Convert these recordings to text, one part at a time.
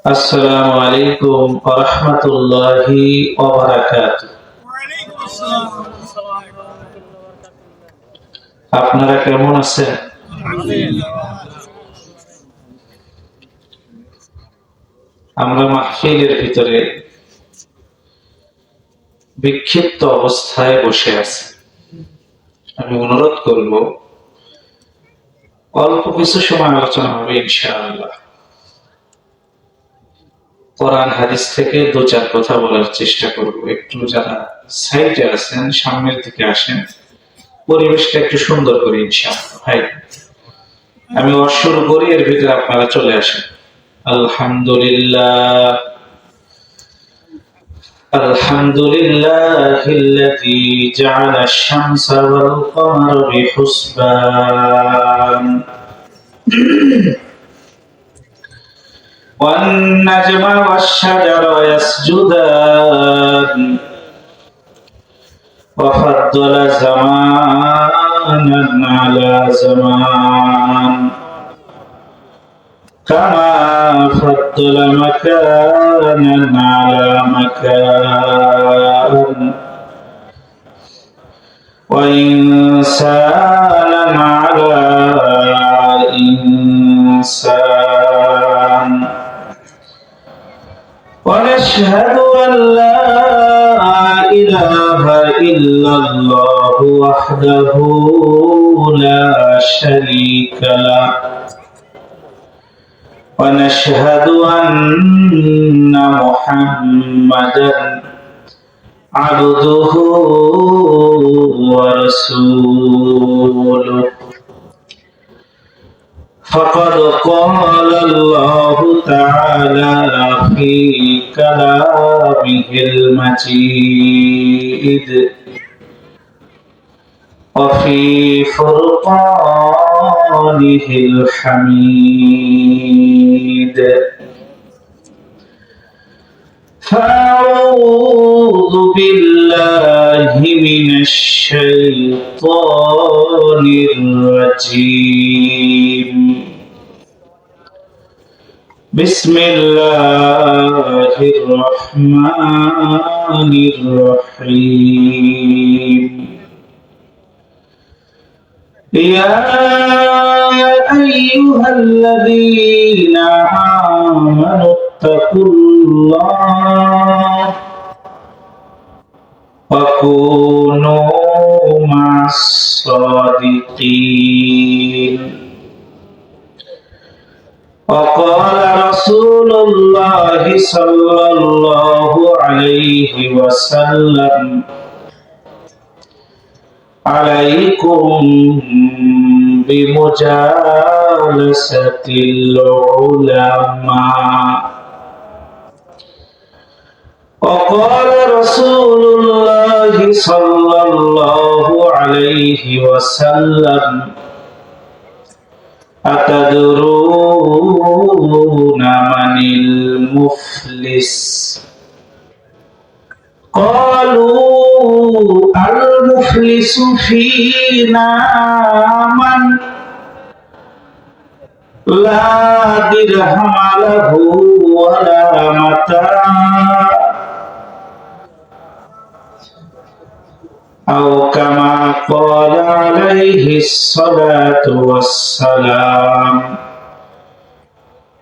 আসসালামু আলাইকুম ওয়া রাহমাতুল্লাহি ওয়া বারাকাতুহু। আপনারা কেমন আছেন? আমরা মাহফিলের ভিতরে বিক্ষিপ্ত অবস্থায় বসে আছি। আমি অনুরোধ করব অল্প কিছু সময় আলোচনা হবে ইনশাআল্লাহ। কোরআন হাদিস থেকে দু চার কথা বলার চেষ্টা করব। একটু যারা সাইডে আছেন সামনের দিকে আসেন, পরিবেশটা একটু সুন্দর করে ইনশাআল্লাহ। ভাই, আমি শুরু করি, এর ভিতরে আপনারা চলে আসেন। আলহামদুলিল্লাহ الذي جعل الشمس والقمر بحسبان والنجم والشجر يسجدان وفضل زمانا على زمان كما فضل مكانا على مكان وإنسانا على إنسان ونشهد أن لا إله إلا الله وحده لا شريك له ونشهد أن محمدا عبده ورسوله فقد قال الله تعالى في كلامه المجيد وفي فرقانه الحميد فأعوذ بالله من الشيطان الرجيم بسم الله الرحمن الرحيم يا أيها الذين آمنوا اتقوا الله وكونوا مع الصادقين وقال رسول الله صلى الله عليه وسلم عليكم بمجالسة العلماء وقال رسول الله صلى الله عليه وسلم أتدرون من المفلس قالوا المفلس فينا من لا درهم له ولا متاع أو كما قال عليه الصلاة والسلام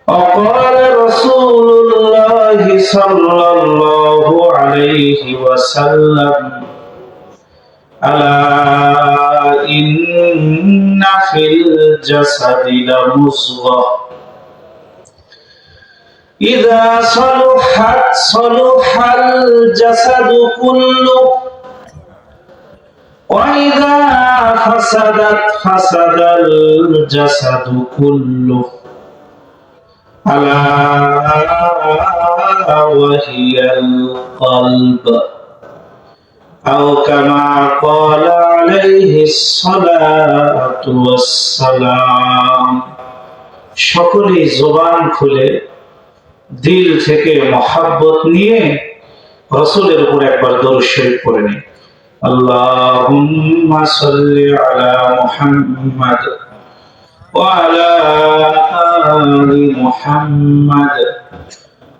وقال رسول الله صلى الله عليه وسلم ألا إن في الجسد لمضغة إذا صلحت صلح الجسد كله وإذا فسدت فسد الجسد كله ألا وهي القلب أو كما قال عليه الصلاة والسلام সকলেই জবান খুলে দিল থেকে মহব্বত নিয়ে রাসূলের উপর একবার দরুদ শরীফ পড়ে নিন। আল্লাহুম্মা সাল্লি আলা মুহাম্মাদ ওয়া আলা আলি মুহাম্মাদ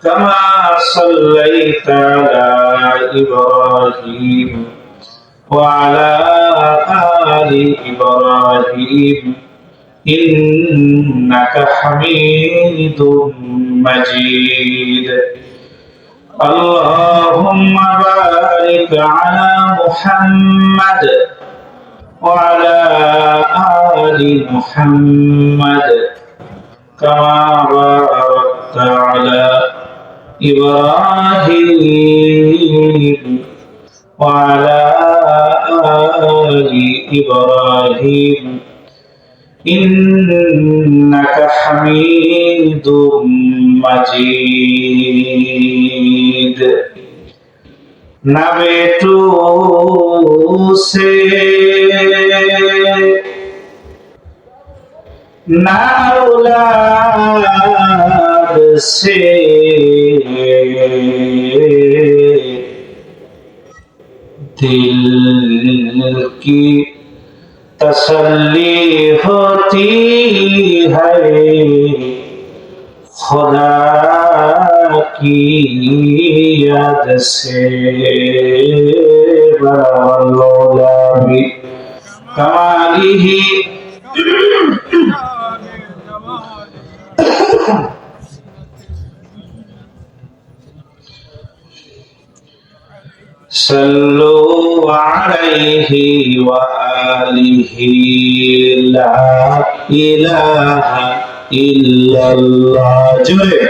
كما صليت على إبراهيم وعلى آل إبراهيم إنك حميد مجيد اللهم بارك على محمد وعلى آل محمد كما باركت على إبراهيم وعلى آل إبراهيم إنك حميد مجيد ना बेटों से ना औलाद से दिल की तसल्ली होती है खुदा की याद से बरवल्लाहि कमालिही सल्लु अलैहि व आलिहि ला इलाहा इल्लल्लाह जुरे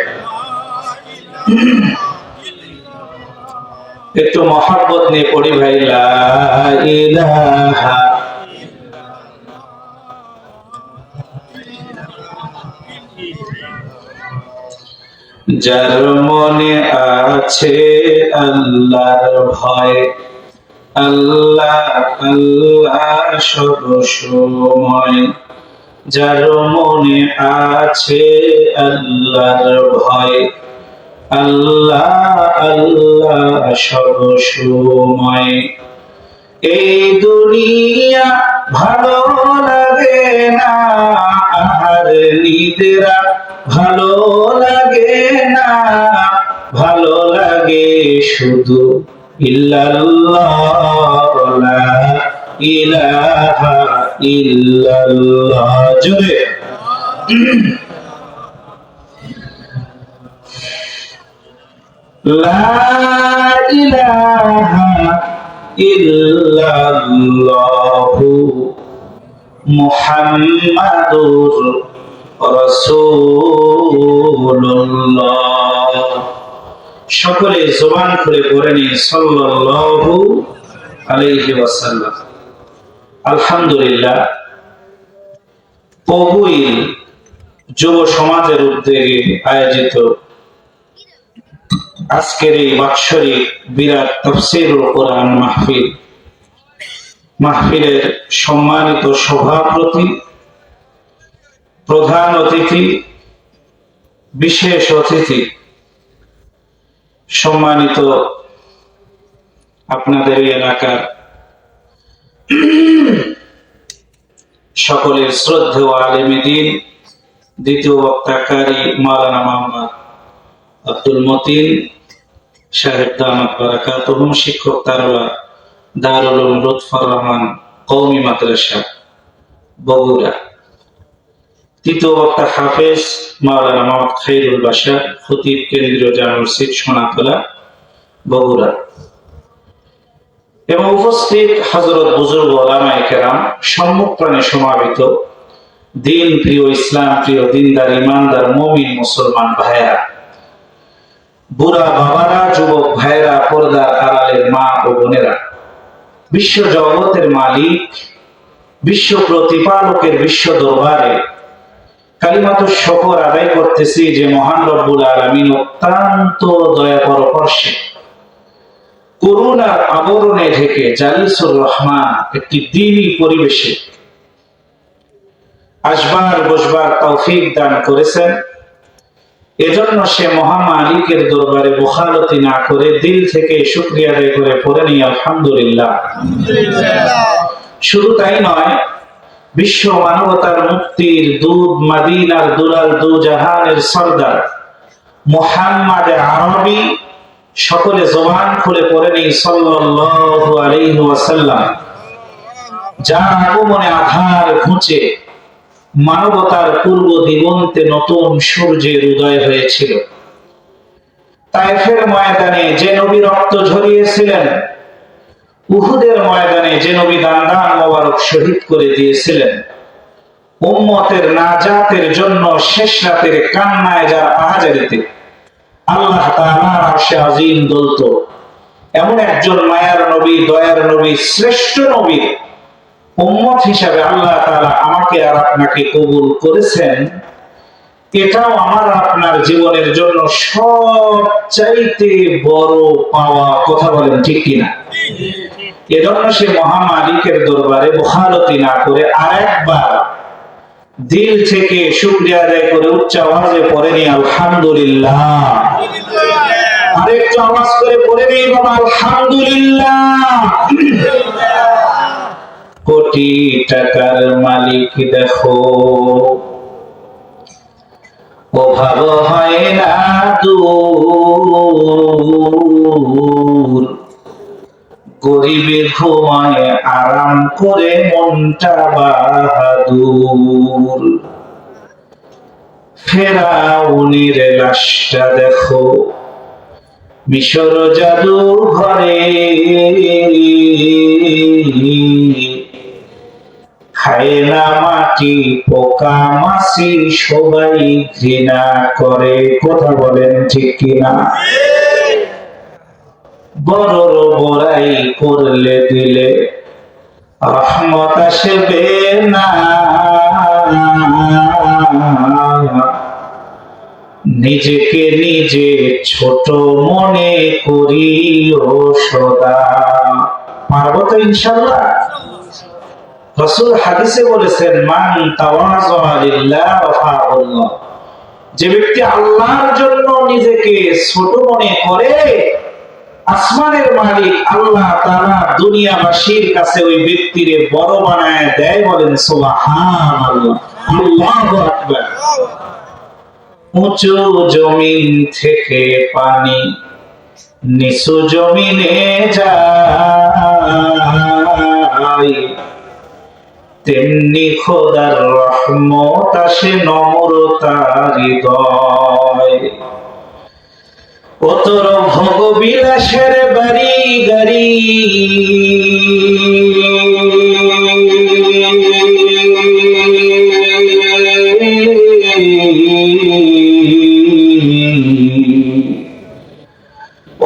একটু মহব্বত নিয়ে পড়ি ভাই লা ইলাহা যার মনে আছে আল্লাহর ভয় আল্লাহ আল্লাহ সব সময় যার মনে আছে আল্লাহর ভয় আল্লাহ আল্লাহ সব সময় এই দুনিয়া ভালো লাগে না আর নিদেরা ভালো লাগে না ভালো লাগে শুধু ইল্লাল্লাহ লা ইলাহা ইল্লাল্লাহ জোরে লা ইলাহা ইল্লাল্লাহু মুহাম্মাদুর রাসূলুল্লাহ সকলে জবান খুলে পড়ে নিন সাল্লাল্লাহু আলাইহি ওয়াসাল্লাম। আলহামদুলিল্লাহ, পগুইল যুব সমাজের উদ্যোগে আয়োজিত আজকের এই বাৎসরিক বিরাট তাফসীরুল কোরআন মাহফিলের সম্মানিত সভাপতি, প্রধান অতিথি, বিশেষ অতিথি, সম্মানিত আপনাদের এলাকার সকলের শ্রদ্ধেয় আলেমে দ্বীন, দ্বিতীয় বক্তাকারী মাওলানা মোহাম্মদ আব্দুল মতিন সাহেব দামাত বারাকাতুহুম, শিক্ষক তারলা দারুল উলুম লুৎফর রহমান কওমি মাদ্রাসা বগুড়া, তৃতীয় বক্তা হাফেজ মাওলানা মোহাম্মদ খাইরুল বাশার, খতিব কেন্দ্রীয় জামে মসজিদ সোনাতলা বগুড়া, এবং উপস্থিত হযরত বুজুর্গ উলামায়ে কেরাম, সম্মুখপ্রাণে সমাবেত দিন প্রিয়, ইসলাম প্রিয়, দিনদার, ইমানদার, মুমিন মুসলমান ভাইরা, বুড়া বাবারা, যুবক ভাইরা, পর্দার আড়ালের মা ও বোনেরা, বিশ্ব জগতের মালিক, বিশ্ব প্রতিপালকের বিশ্ব দরবারে কালিমাতুশ শুকর আদায় করতেছি যে মহান রব্বুল আলামিন অত্যন্ত দয়া পরবর্ষী করুণার আবরণে ঢেকে জালিসুর রহমান একটি দ্বীনি পরিবেশে আসবার বসবার তৌফিক দান করেছেন। এজন্য সে মহামালিকের দরবারে বখালতি না করে দিল থেকে শুকরিয়া আদায় করে পড়ে নিই আলহামদুলিল্লাহ। শুধু তাই নয়, বিশ্ব মানবতার মুক্তির দূত, মদিনার দুলাল, দু জাহানের সরদার মুহাম্মদ আরবি, সকলে জবান খুলে পড়ে নেই সাল্লাল্লাহু আলাইহি ওয়াসাল্লাম। যার আগমনে আধার ঘুচে মানবতার পূর্ব দিগন্তে নতুন সূর্যের উদয় হয়েছিল। তায়েফের ময়দানে যে নবী রক্ত ঝরিয়েছিলেন, উহুদের ময়দানে যে নবী দান্দান মোবারক শহীদ করে দিয়েছিলেন, উম্মতের নাজাতের জন্য শেষ রাতের কান্নায় যার আহাজারিতে আল্লাহ তাআলার আরশে আজিম দলত, এমন একজন মায়ার নবী, দয়ার নবী, শ্রেষ্ঠ নবী উম্মত হিসাবে আল্লাহ তাআলা আমাকে আর আপনাকে কবুল করেছেন। এটাও আমার আপনার জীবনের জন্য সবচাইতে বড় পাওয়া। কথা বলেন ঠিক কিনা? এজন্য সে মহামালিকের দরবারে মুখালতি না করে আরেকবার দিল থেকে শুকরিয়া আদায় করে উচ্চ আওয়াজে পড়ে নি আলহামদুলিল্লাহ। আরেকটু আওয়াজ করে পড়ে নেই বাবা আলহামদুলিল্লাহ। কোটি টাকার মালিক দেখো, অভাব হয় না দূর, গরিবে ঘুমায় আরাম করে মনটা বাহাদুর। ফেরাউনের লাশটা দেখো মিশর জাদু ঘরে, খায় না মাটি পোকা মাছি সবাই ঘৃণা করে। কথা বলেন ঠিক কিনা? বড় বড়াই করলে দিলে রহমত আসবে না, নিজেকে নিজে ছোট মনে করিও সদা। পারবো তো ইনশাআল্লাহ? রাসূল হাদিসে বলেছেন, মান তাওয়াযা লিল্লাহ রাফাআল্লাহ, যে ব্যক্তি আল্লাহর জন্য নিজেকে ছোট মনে করে, আসমানের মালিক আল্লাহ তাআলা দুনিয়াবাসীর কাছে ওই ব্যক্তিরে বড় বানায় দেয়। বলেন সুবহানাল্লাহ, আল্লাহু আকবার। উঁচু জমিন থেকে পানি নিচু জমিনে যায়, তেমনি খোদার রহমত আসে নম্রতার হৃদয়। অতর ভোগ বিলাসের বাড়ি গাড়ি,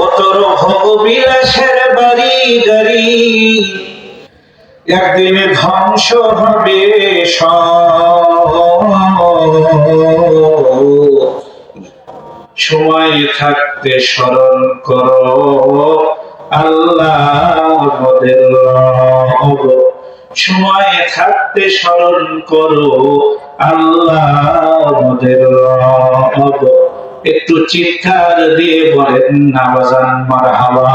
অতর ভোগ বিলাসের বাড়ি গাড়ি, একদিনে ধ্বংস হবে সময় থাকতে স্মরণ করো আল্লাহ আমাদের রব, সময় থাকতে স্মরণ করো আল্লাহ আমাদের রব। একটু চিৎকার দিয়ে বলেন না বাজান মারহাবা।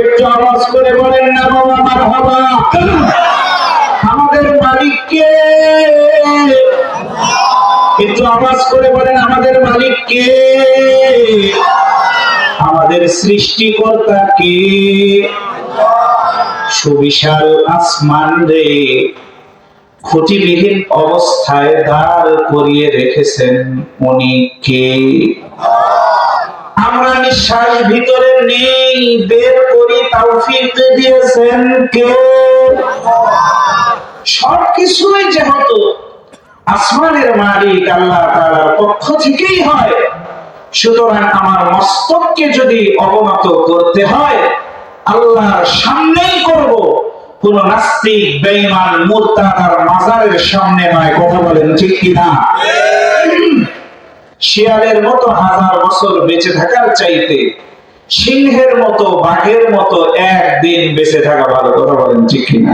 একটু আওয়াজ করে বলেন না বাবা মারহাবা। আমাদের মালিক কে? একটু আওয়াজ করে বলেন আমাদের মালিক কে? আমাদের সৃষ্টিকর্তা কে? সুবিশাল আসমান রে খুঁটিবিহীন অবস্থায় দাঁড় করিয়ে রেখেছেন উনি কে? আমরা নিঃশ্বাস ভিতরে নেই, বের করি তৌফিক দিয়েছেন কে? সবকিছুই যেহেতু আসমানের মালিক আল্লাহ তাআলার পক্ষ থেকেই হয়, সুতরাং আমার মস্তককে যদি অবনত করতে হয় আল্লাহর সামনেই করব, কোন নাস্তিক বেঈমান মুরতাদ আর মাজারের সামনে নয়। কথা বলেন ঠিক কিনা? শিয়ালের মতো হাজার বছর বেঁচে থাকার চাইতে সিংহের মতো বাঘের মতো একদিন বেঁচে থাকা ভালো। কথা বলেন ঠিক কিনা?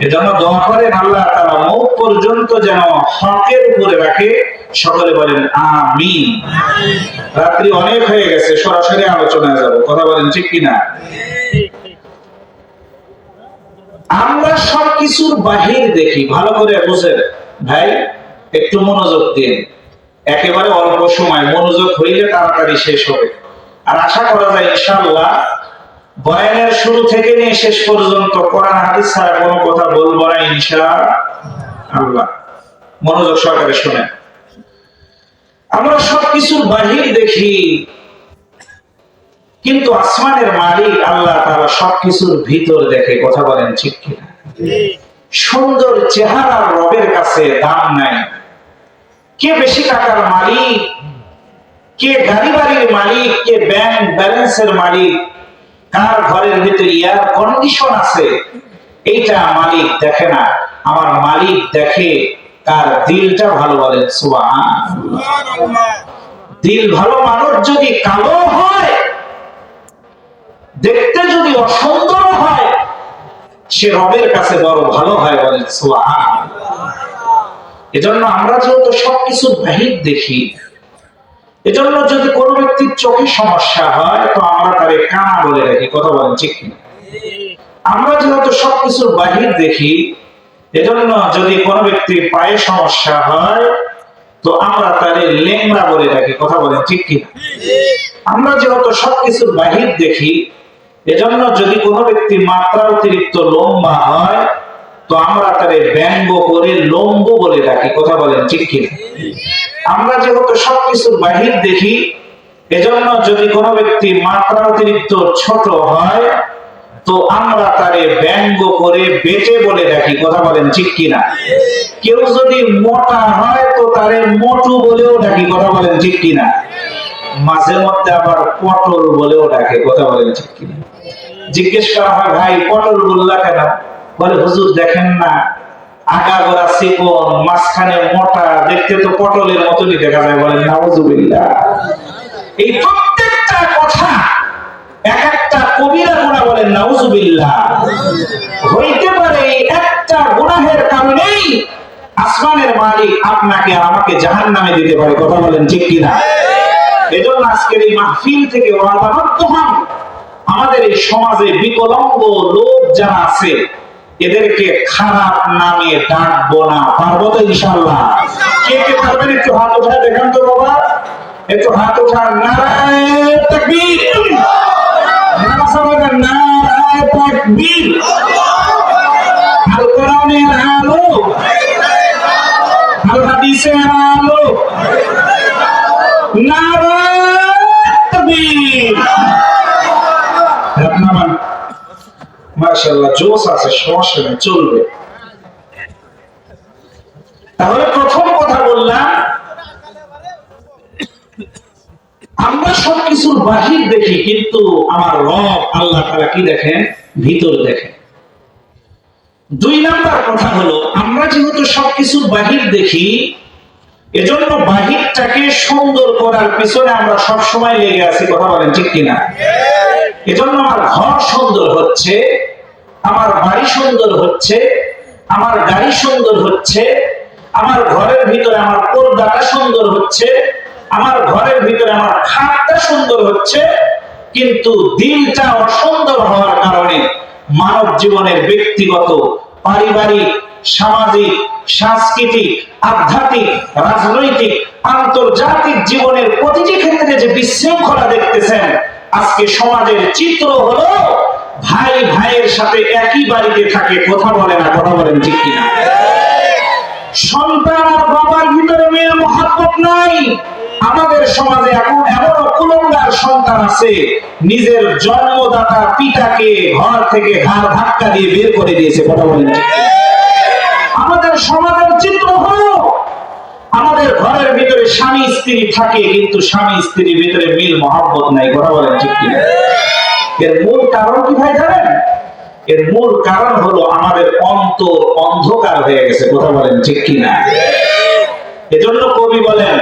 এজন্য দোয়া করেন আল্লাহ তাআলা মওত পর্যন্ত যেন হকের উপরে রাখে। সকলে বলেন আমিন। রাত্রি অনেক হয়ে গেছে, সরাসরি আলোচনায় যাব। কথা বলেন ঠিক কিনা? আমরা সবকিছুর বাহির দেখি, ভালো করে বুঝেন ভাই, একটু মনোযোগ দিন। একেবারে অল্প সময়, মনোযোগ হইলে তাড়াতাড়ি শেষ হবে। আর আশা করা যায় ইনশাআল্লাহ বয়ানের শুরু থেকে নিয়ে শেষ পর্যন্ত কোরআন হাদিস ছাড়া কোনো কথা বলবো না ইনশাআল্লাহ। মনোযোগ সহকারে শুনেন। আমরা সবকিছুর বাহির দেখি, কিন্তু আসমানের মালিক আল্লাহ তাআলা সবকিছুর ভিতর দেখে। কথা বলেন ঠিক কিনা? সুন্দর চেহারার রবের কাছে দাম নাই। কে বেশি টাকার মালিক, কে গাড়ি বাড়ির মালিক, কে ব্যাংক ব্যালেন্সের মালিক, কার ঘরের ভিতরে এয়ার কন্ডিশন আছে, এইটা মালিক দেখে না। আমার মালিক দেখে তার দিলটা ভালো। বলেন সুবহানাল্লাহ। দিল ভালো মানুষ যদি কালো হয়, দেখতে যদি অসুন্দর হয়, সে রবের কাছে বড় ভালো হয়। বলেন সুবহানাল্লাহ। এজন্য আমরা যেহেতু সবকিছু বাহির দেখি, এজন্য যদি কোনো ব্যক্তির চোখে সমস্যা হয় তো আমরা তারে কানা বলে রাখি। কথা বলেন ঠিক কিনা? আমরা যেহেতু সবকিছুর বাহির দেখি, এজন্য যদি কোনো ব্যক্তির পায়ে সমস্যা হয় তো আমরা তারে লেংড়া বলে রাখি। কথা বলেন ঠিক কিনা? আমরা যেহেতু সবকিছুর বাহির দেখি, এজন্য যদি কোনো ব্যক্তি মাত্রা অতিরিক্ত লম্বা হয় তো আমরা তারে ব্যঙ্গ করে লম্বু বলে ডাকি। কথা বলেন ঠিক কিনা? আমরা যেহেতু সবকিছুর বাহির দেখি, এজন্য যদি কোনো ব্যক্তি মাত্রা অতিরিক্ত ছোট হয় তো আমরা তারে ব্যঙ্গ করে বেটে বলে ডাকি। কথা বলেন ঠিক কিনা? কেউ যদি মোটা হয় তো তারে মোটু বলেও ডাকি। কথা বলেন ঠিক কিনা? মাঝে মধ্যে আবার পটল বলেও ডাকে। কথা বলেন ঠিক কিনা? জিজ্ঞেস করা হয়, ভাই পটল বললা কেন? বলে হুজুর দেখেন না, আগাগোড়া চিকন, মাঝখানে মোটা, দেখতে তো পটলের মতনই দেখা যায়। বলেন নাউজুবিল্লাহ। এই প্রত্যেকটা কথা এক একটা কবিরা গুনাহ। বলেন নাউজুবিল্লাহ। হইতে পারে এই একটা গুনাহের কারণেই আসমানের মালিক আপনাকে আর আমাকে জাহান্নামে দিতে পারে। কথা বলেন ঠিক কিনা? এজন্য আজকের এই মাহফিল থেকে ওয়াদাবদ্ধ হন, আমাদের এই সমাজে বিকলাঙ্গ লোক যারা আছে এদেরকে খারাপ নামে ডাকবো না। পারবো তো ইনশাআল্লাহ? কে কে পারবেন একটু হাত উঠায় দেখান তো বাবা, একটু হাত উঠান। নারায়ে তাকবীর, নারায়ে তাকবীর। আল কোরআনের আলো, আল হাদিসের আলো, নারায়ে তাকবীর। মাশাআল্লাহ, জোশ আছে, সমস্যা নেই, চলবে। তাহলে প্রথম কথা বললাম, আমরা সবকিছুর বাহির দেখি, কিন্তু আমার রব আল্লাহ তাআলা কি দেখেন? ভিতর দেখেন। দুই নাম্বার কথা হলো, আমরা যেহেতু সবকিছুর বাহির দেখি, এজন্য বাহিরটাকে সুন্দর করার পিছনে আমরা সব সময় লেগে আছি। কথা বলেন ঠিক কিনা? এজন্য আমার ঘর সুন্দর হচ্ছে, আমার বাড়ি সুন্দর হচ্ছে, আমার গাড়ি সুন্দর হচ্ছে, আমার ঘরের ভিতরে আমার পর্দাটা সুন্দর হচ্ছে, আমার ঘরের ভিতরে আমার খাটটা সুন্দর হচ্ছে, কিন্তু দিলটা অসুন্দর হওয়ার কারণে মানব জীবনের ব্যক্তিগত, পারিবারিক, সামাজিক, সাংস্কৃতিক, আধ্যাত্মিক, রাজনৈতিক, আন্তর্জাতিক জীবনের প্রতিটি ক্ষেত্রে যে বিশৃঙ্খলা দেখতেছেন, আজকে সমাজের চিত্র হলো ভাই ভাইয়ের সাথে একই বাড়িতে থাকে, কথা বলে না। কথা বলেন ঠিক কিনা? সন্তান আর বাবার ভিতরে মেয়ের মহব্বত নাই। আমাদের সমাজে এখন এমন কুলঙ্গার সন্তান আছে, নিজের জন্মদাতা পিতাকে ঘর থেকে ঘাড় ধাক্কা দিয়ে বের করে দিয়েছে। কথা বলেন ঠিক কিনা? আমাদের সমাজের চিত্র হলো, আমাদের ঘরের ভিতরে স্বামী স্ত্রী থাকে, কিন্তু স্বামী স্ত্রীর ভিতরে মিল মহব্বত নাই। কথা বলেন ঠিক কিনা? এর মূল কারণ কি ভাই জানেন? এর মূল কারণ হলো আমাদের অন্তর অন্ধকার হয়ে গেছে। কথা বলেন ঠিক কিনা? এজন্য কবি বলেন,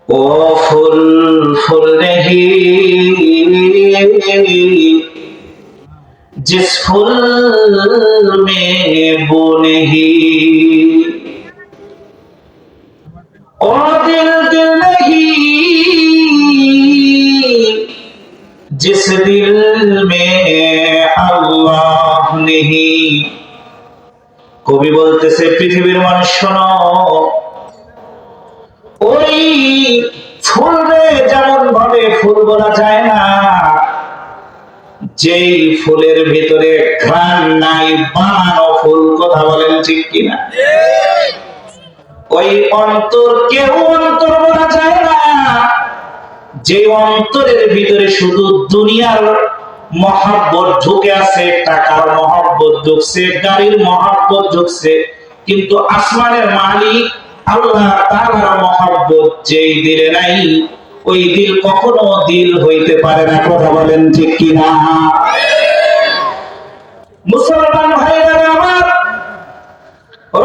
ও ফুল ফুল নেহি जिस फूल में वो नहीं, और दिल दिल नहीं जिस दिल में अल्लाह नहीं। কবি বলতেছে, পৃথিবীর মানুষ শোনো, ফুলবে যেমন ভাবে ফুল বলা যায় না, যেই ফুলের ভিতরে ঘ্রাণ নাই বানানো ফুল, কথা বলেন ঠিক কিনা? ওই অন্তর কেউ অন্তর বলা যায় না, যে অন্তরের ভিতরে শুধু দুনিয়ার মহাব্বত ঢুকে আছে, টাকার মহাব্বত ঢুকছে, গাড়ির মহাব্বত ঢুকছে, কিন্তু আসমানের মালিক আল্লাহ তাআলার মহাব্বত যেই দিলে নাই, ওই দিল কখনো দিল হইতে পারে না, কথা বলেন ঠিক কিনা? মুসলমান ভাইরা আমার,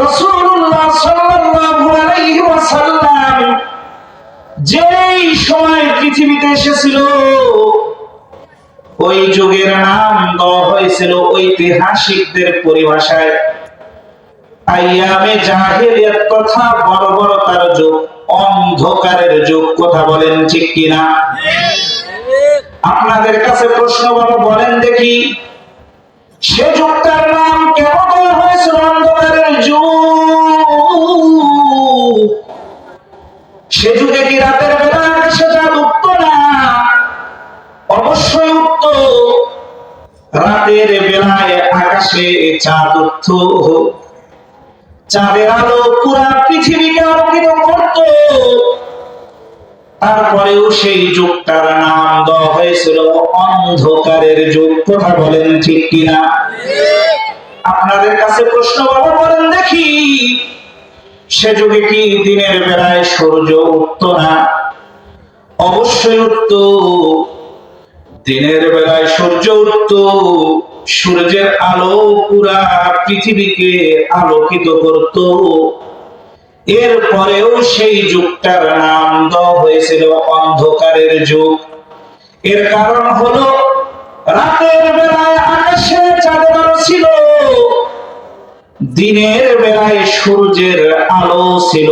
রাসূলুল্লাহ সাল্লাল্লাহু আলাইহি ওয়াসাল্লাম যেই সময় পৃথিবীতে এসেছিল, ওই যুগের নাম দেওয়া হয়েছিল ঐতিহাসিকদের পরিভাষায় আইয়ামে জাহেলিয়াত, তথা বর্বরতার যুগ, অন্ধকারের যুগ, কথা বলেন ঠিক কিনা? আপনাদের কাছে প্রশ্ন বলেন দেখি, সে যুগটার নাম কেন দেওয়া হয়েছিল অন্ধকারের যুগ? সে যুগে কি রাতের বেলা আকাশে চাঁদ উঠত না? অবশ্যই উঠত। রাতের বেলায় আকাশে চাঁদ উঠত, চাঁদের আলো পুরা পৃথিবীকে আলোকিত করত। তারপরেও সেই যুগটার নাম দেওয়া হয়েছিল অন্ধকারের যুগ, কথা বলেন ঠিক কিনা? আপনাদের কাছে প্রশ্ন বলেন দেখি, সে যুগে কি দিনের বেলায় সূর্য উঠত না? অবশ্যই উঠত। দিনের বেলায় সূর্য উঠত, সূর্যের আলো পুরা পৃথিবীকে আলোকিত করত। এরপরেও সেই যুগটার নাম দেওয়া হয়েছিল অন্ধকারের যুগ। এর কারণ হলো, রাতের বেলায় আকাশে চাঁদের আলো ছিল, দিনের বেলায় সূর্যের আলো ছিল।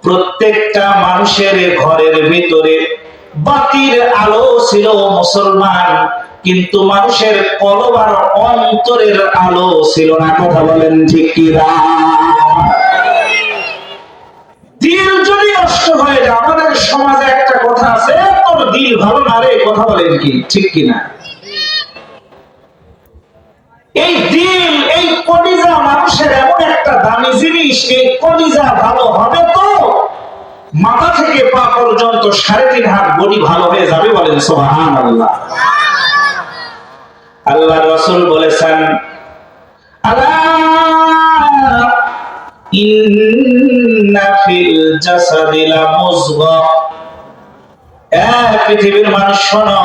প্রত্যেকটা মানুষের ঘরের ভিতরে বাতির আলো ছিল মুসলমান, কিন্তু মানুষের কলব আর অন্তরের আলো ছিল না, কথা বলেন ঠিক কিনা? দিল যদি নষ্ট হয়ে যায়, আমাদের সমাজে একটা কথা আছে, তোর দিল ভালো না রে, কথা বলেন কি ঠিক কিনা? এই দিল, এই কলিজা মানুষের এমন একটা দামি জিনিস, এই কলিজা ভালো হবে তো মাথা থেকে পা পর্যন্ত 3.5 হাত বডি ভালো হয়ে যাবে, বলেন সুবহানাল্লাহ। আল্লাহ রাসূল বলেছেন, আলা ইন্না ফিল জাসাদি লা মুযগা, পৃথিবীর মানুষ শোনো,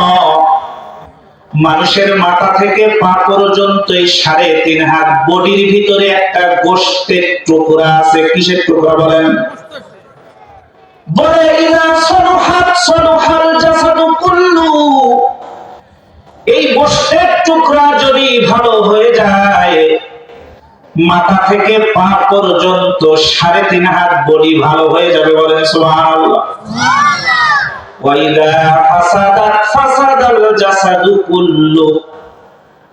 মানুষের মাথা থেকে পা পর্যন্ত এই 3.5 হাত বডির ভিতরে একটা গোশতের টুকরা আছে। কিসের টুকরা বলেন? বলে ইযা সলুহাত সলুহাল জাসাদু কুল্লু, এই গোশতের টুকরা যদি ভালো হয়ে যায়, মাথা থেকে পা পর্যন্ত 3.5 হাত বডি ভালো হয়ে যাবে, বলেন সুবহানাল্লাহ। ওয়াইদা ফাসাদাত ফাসাদাল জাসাদু কুল্লু,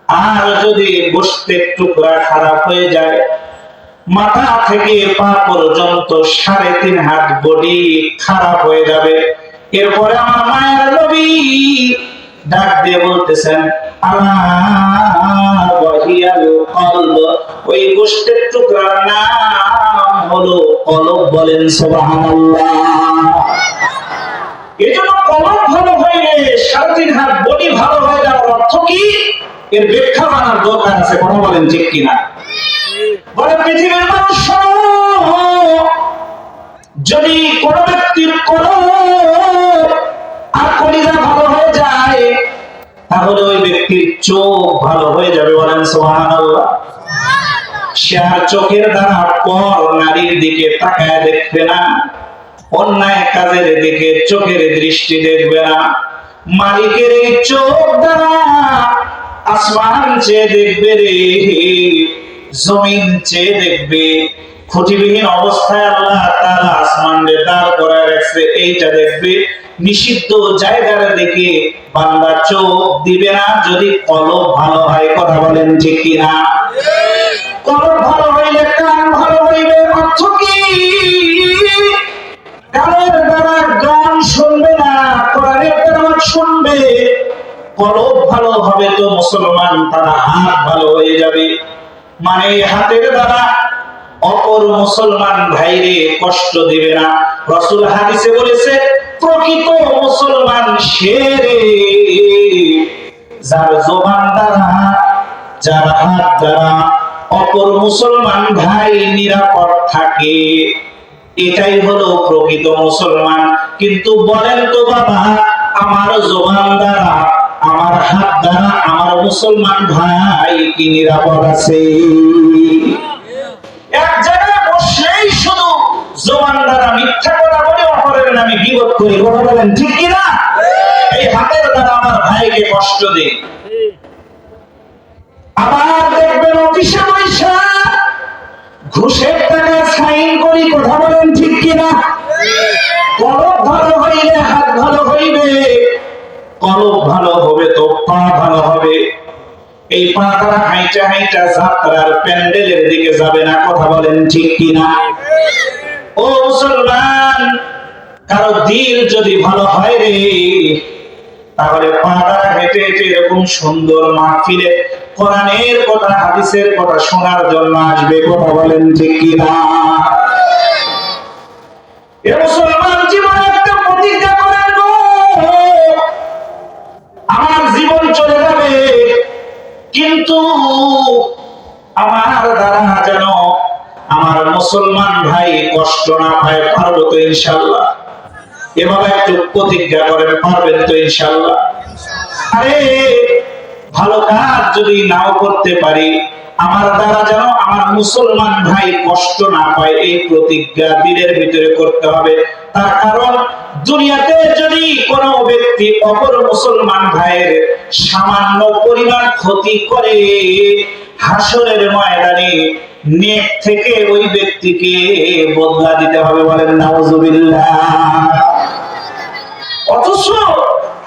আর যদি গোশতের টুকরা খারাপ হয়ে যায়, মাথা থেকে পা পর্যন্ত 3.5 হাত বডি খারাপ হয়ে যাবে। এরপরে আমার মায়ের নবী ডাক দিয়ে বলতেছেন, আলা ওয়াহিয়াল কলব, ওই গোশতের টুকরার নাম হলো কলব, বলেন সুবহানাল্লাহ। এজন্য কলব ভালো হইলে 3.5 হাত বডি ভালো হয়ে যাওয়ার অর্থ কি, এর ব্যাখ্যা জানার দরকার আছে, কথা বলেন ঠিক কিনা? বলে পৃথিবীর মানুষ, যদি কোন ব্যক্তির কলব আর কলিজা ভালো হয়ে যায়, তাহলে ওই ব্যক্তির চোখ ভালো হয়ে যাবে, বলেন সুবহানাল্লাহ। সে আর চোখের দ্বারা পর নারীর দিকে তাকায় দেখবে না, অন্যায় কাজের দিকে চোখের দৃষ্টি দেখবে না। মালিকের এই চোখ দ্বারা আসমান চেয়ে দেখবে রে, জমিন চেয়ে দেখবে। খুঁটিবিহীন অবস্থায় আল্লাহ তাআলা আসমানে দাঁড় করায় রাখছে, এইটা দেখবে। নিষিদ্ধ জায়গার দিকে বান্দা চোখ দিবে না, যদি কলব ভালো হয়, কথা বলেন ঠিক কিনা? কলব ভালো হইলে কান ভালো হইবে, অর্থ কি? কানের ভালো হবে তো মুসলমান তারা হাত ভালো হয়ে যাবে, মানে হাতের দ্বারা অপর মুসলমান ভাইরে কষ্ট দিবে না। রাসূল হাদিসে বলেছে প্রকৃত মুসলমান সে রে যার জবান দ্বারা, যার হাত দ্বারা অপর মুসলমান ভাই নিরাপদ থাকে, এটাই হলো প্রকৃত মুসলমান। কিন্তু বলেন তো বাবা, আমার জবান দ্বারা, আমার হাত দ্বারা আমার মুসলমান ভাই কি নিরাপদ আছে? এক জায়গায় বসেই শুধু জবান দ্বারা মিথ্যা কথা বলে অপরের নামে গীবত করি, কথা বলেন ঠিক কিনা? এই হাতের দ্বারা আমার ভাইকে কষ্ট দেই। আবার দেখবেন অফিসে পয়সা ঘুষের টাকা সাইন করি, কথা বলেন ঠিক কিনা? কলব ভালো হইলে হাত ভালো হইবে, কলব ভালো হবে তো পা ভালো হবে। এই পা দ্বারা হাইটা হাইটা যাত্রার প্যান্ডেলের দিকে যাবে না, কথা বলেন ঠিক কিনা? ও মুসলমান, কারো দিল যদি ভালো হয় রে, তাহলে পা দ্বারা হেঁটে হেঁটে এরকম সুন্দর মাহফিলে কোরআনের কথা হাদিসের কথা শোনার জন্য আসবে, কথা বলেন ঠিক কিনা? এ মুসলমান জীবনে একটা প্রতিজ্ঞা করেন গো, আমার জীবন চলে যাবে কিন্তু আমার দ্বারা যেন আমার মুসলমান ভাই কষ্ট না পায়, পারবো তো ইনশাআল্লাহ? এভাবে একটু প্রতিজ্ঞা করেন, পারবেন তো ইনশাআল্লাহ? আরে ভালো কাজ যদি নাও করতে পারি, আমার দ্বারা যেন আমার মুসলমান ভাই কষ্ট না পায়, এই প্রতিজ্ঞা দিলের ভিতরে করতে হবে। তার কারণ দুনিয়াতে যদি কোনো ব্যক্তি অপর মুসলমান ভাইয়ের সামান্য পরিমাণ ক্ষতি করে, হাসরের ময়দানে নেক থেকে ওই ব্যক্তিকে বদলা দিতে হবে, বলেন নাউজুবিল্লাহ। অথচ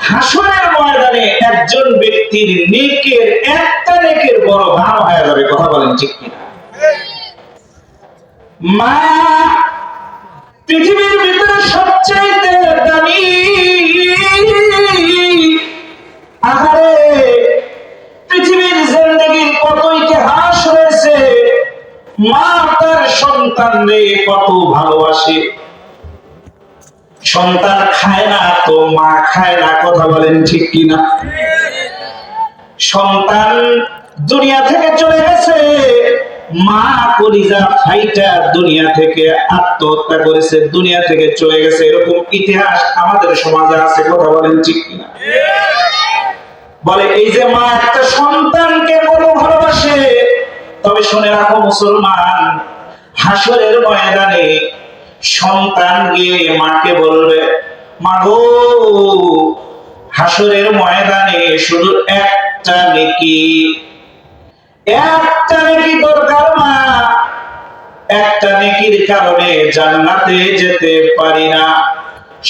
হাসরের ময়দানে একজন ব্যক্তির নেকের একটা নেকের বড় দাম হয়ে যাবে, কথা বলেন ঠিক কিনা? মা পৃথিবীর ভিতরে সবচাইতে দামি, আহারে পৃথিবীর জিন্দেগির কত ইতিহাস রয়েছে। মা তার সন্তানরে কত ভালোবাসে, সন্তান খায় না তো মা খায় না, কথা বলেন ঠিক কিনা? সন্তান দুনিয়া থেকে চলে গেছে, মা কলিজা ফাইটা দুনিয়া থেকে আত্মহত্যা করেছে, দুনিয়া থেকে চলে গেছে, এরকম ইতিহাস আমাদের সমাজে আছে, কথা বলেন ঠিক কিনা? বলে এই যে মা একটা সন্তানকে কত ভালোবাসে। তবে শুনে রাখো মুসলমান, হাসরের ময়দানে সন্তান গিয়ে মাকে বলবে, মা গো, হাসরের ময়দানে শুধু একটা নেকি, একটা নেকি দরকার মা, একটা নেকির কারণে জান্নাতে যেতে পারি না।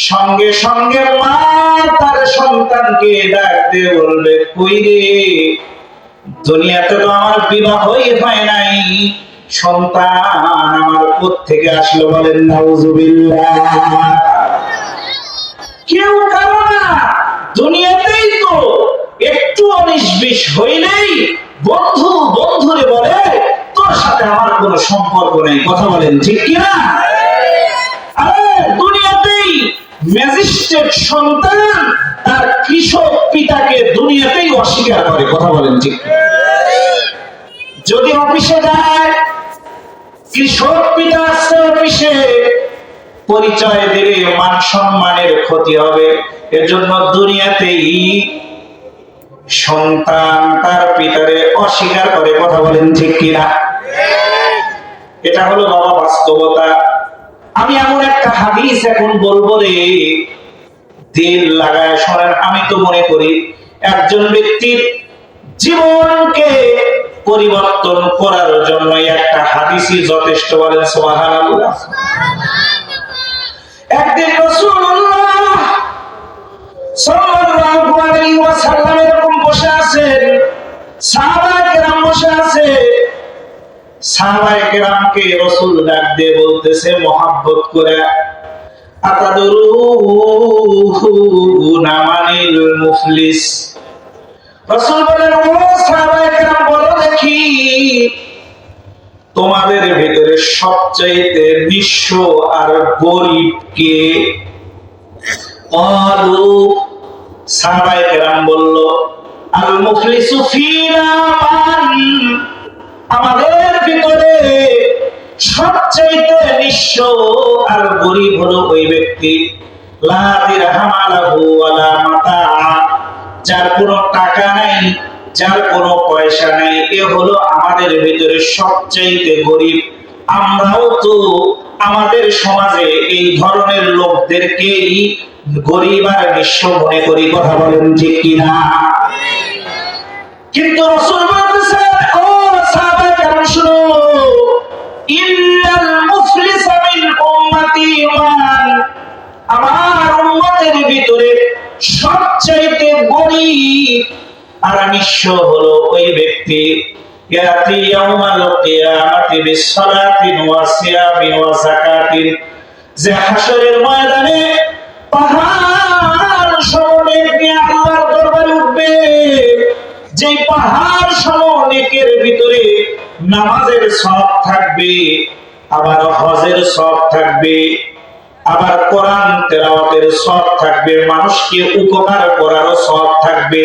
সঙ্গে সঙ্গে মা তার সন্তানকে ডাক দিয়ে বলবে, কই রে, দুনিয়াতে তো আমার বিবাহই হয় নাই, সন্তান আমার কোত্থেকে আসলো, বলেন নাউজুবিল্লাহ। কেউ কারো না, দুনিয়াতেই তো একটু 19-20 হইলেই বন্ধু বন্ধুরে বলে তোর সাথে আমার কোনো সম্পর্ক নেই, কথা বলেন ঠিক কিনা? আরে দুনিয়াতেই ম্যাজিস্ট্রেট সন্তান তার কৃষক পিতাকে দুনিয়াতেই অস্বীকার করে, কথা বলেন ঠিক। যদি অফিসে যায়, কৃষক পিতা আসছে অফিসে, পরিচয় দিলে মান সম্মানের ক্ষতি হবে, এজন্য দুনিয়াতেই সন্তান তার পিতারে অস্বীকার করে, কথা বলেন ঠিক কিনা? এটা হলো বাবা বাস্তবতা। আমি এমন একটা হাদিস এখন বলবো রে, দিল লাগায় শোনেন। আমি তো মনে করি একজন ব্যক্তির জীবনকে পরিবর্তন করার জন্য একটা হাদিসই যথেষ্ট, বলেন সুবহানাল্লাহ। একদিন রাসূলুল্লাহ সাল্লাল্লাহু আলাইহি ওয়াসাল্লাম এরকম বসে আছেন, সাহাবায়ে কেরাম বসে আছে। সাহাবায়ে কেরামকে রাসূল ডাক দিয়ে বলতেছে মহব্বত করে, আতাদরুনা মানিল মুফলিস, রাসূল বলেন, ও সাহাবায়ে কেরাম বলো দেখি, তোমাদের ভিতরে সবচাইতে নিঃস্ব আর গরিব কে? ক্বালু, সাহাবায়ে কেরাম বলল, আল মুফলিসু ফিনা মান, আমাদের ভিতরে সবচাইতে নিঃস্ব আর গরিব হলো ওই ব্যক্তি, লা দিরহাম লাহু ওয়ালা মাতা, যার কোনো টাকা নাই, যার কোনো পয়সা নাই, এ হলো আমাদের ভিতরে সবচাইতে গরিব। আমরাও তো আমাদের সমাজে এই ধরনের লোকদেরকেই গরিব আর নিঃস্ব মনে করি, কথা বলেন ঠিক কিনা? কিন্তু রাসূল বলতেছেন, ও সাহাবায়ে কেরাম শুনো, ইন্নাল মুফলিসা মিন উম্মতি মান, আমার উম্মতের ভিতরে সবচাইতে গরিব আর নিঃস্ব হলো ওই ব্যক্তি, ইয়াতি ইয়াউমাল কিয়ামাতি বিসসালাতিন ওয়া সিয়ামিন ওয়া যাকাতিন, যে হাশরের ময়দানে পাহাড় সমনেক নিয়ে আল্লাহর দরবারে উঠবে, যে পাহাড় সমনেকের ভিতরে নামাজের সওয়াব থাকবে, আবার হজের সওয়াব থাকবে, আবার কোরআন তেলাওয়াতের সওয়াব থাকবে, মানুষকে উপকার করারও সওয়াব থাকবে,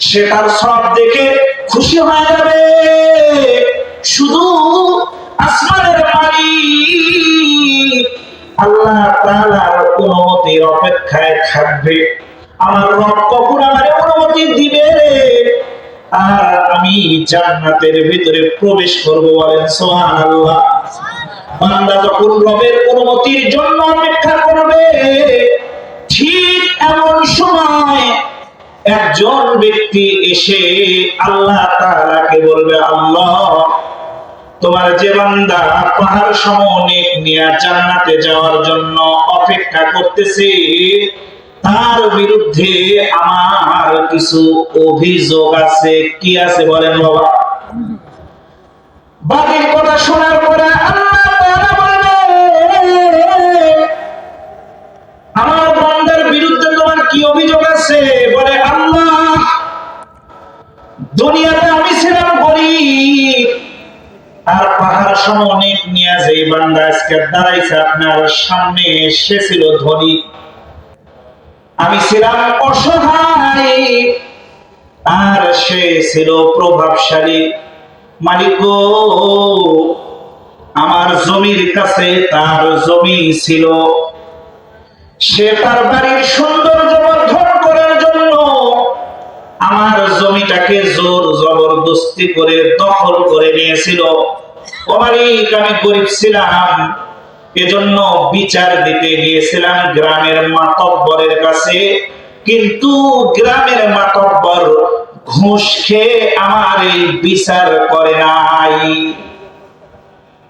সেটার সওয়াব দেখে খুশি হয়ে যাবে। শুধু আসমানের মালিক আল্লাহ তাআলার অনুমতির অপেক্ষায় থাকবে, আমার রব কখন আমার অনুমতি দিবে আর আমি জান্নাতের ভিতরে প্রবেশ করব, বলেন সুবহানাল্লাহ। বান্দা যখন রবের অনুমতির জন্য অপেক্ষা করবে, ঠিক এমন সময় একজন ব্যক্তি এসে আল্লাহ তাআলাকে বলবে, আল্লাহ, তোমার যে বান্দা পাহাড় সমনেক নিয়ে জান্নাতে যাওয়ার জন্য অপেক্ষা করতেছে, তার বিরুদ্ধে আমার কিছু অভিযোগ আছে। কি আছে বলেন বাবা? বাকির কথা শোনার পরে আল্লাহ তাআলা বলবেন, আমার বান্দার বিরুদ্ধে তোমার কি অভিযোগ আছে? বলে, আল্লাহ, দুনিয়াতে আমি ছিলাম গরিব, আর পাহাড় সমনেক নিয়ে যে বান্দা আজকে দাঁড়াইছে আপনার সামনে, সে ছিল ধনী, আমি ছিলাম অসহায় আর সে ছিল প্রভাবশালী। মালিক গো, আমার জমির কাছে তার জমি ছিল, সে তার বাড়ির সৌন্দর্য বর্ধন করার জন্য আমার জমিটাকে জোর জবরদস্তি করে দখল করে নিয়েছিল। ও মালিক, আমি গরিব ছিলাম, এজন্য বিচার দিতে গিয়েছিলাম গ্রামের মাতব্বরের কাছে, কিন্তু গ্রামের মাতব্বর ঘুষ খেয়ে আমার এই বিচার করে নাই।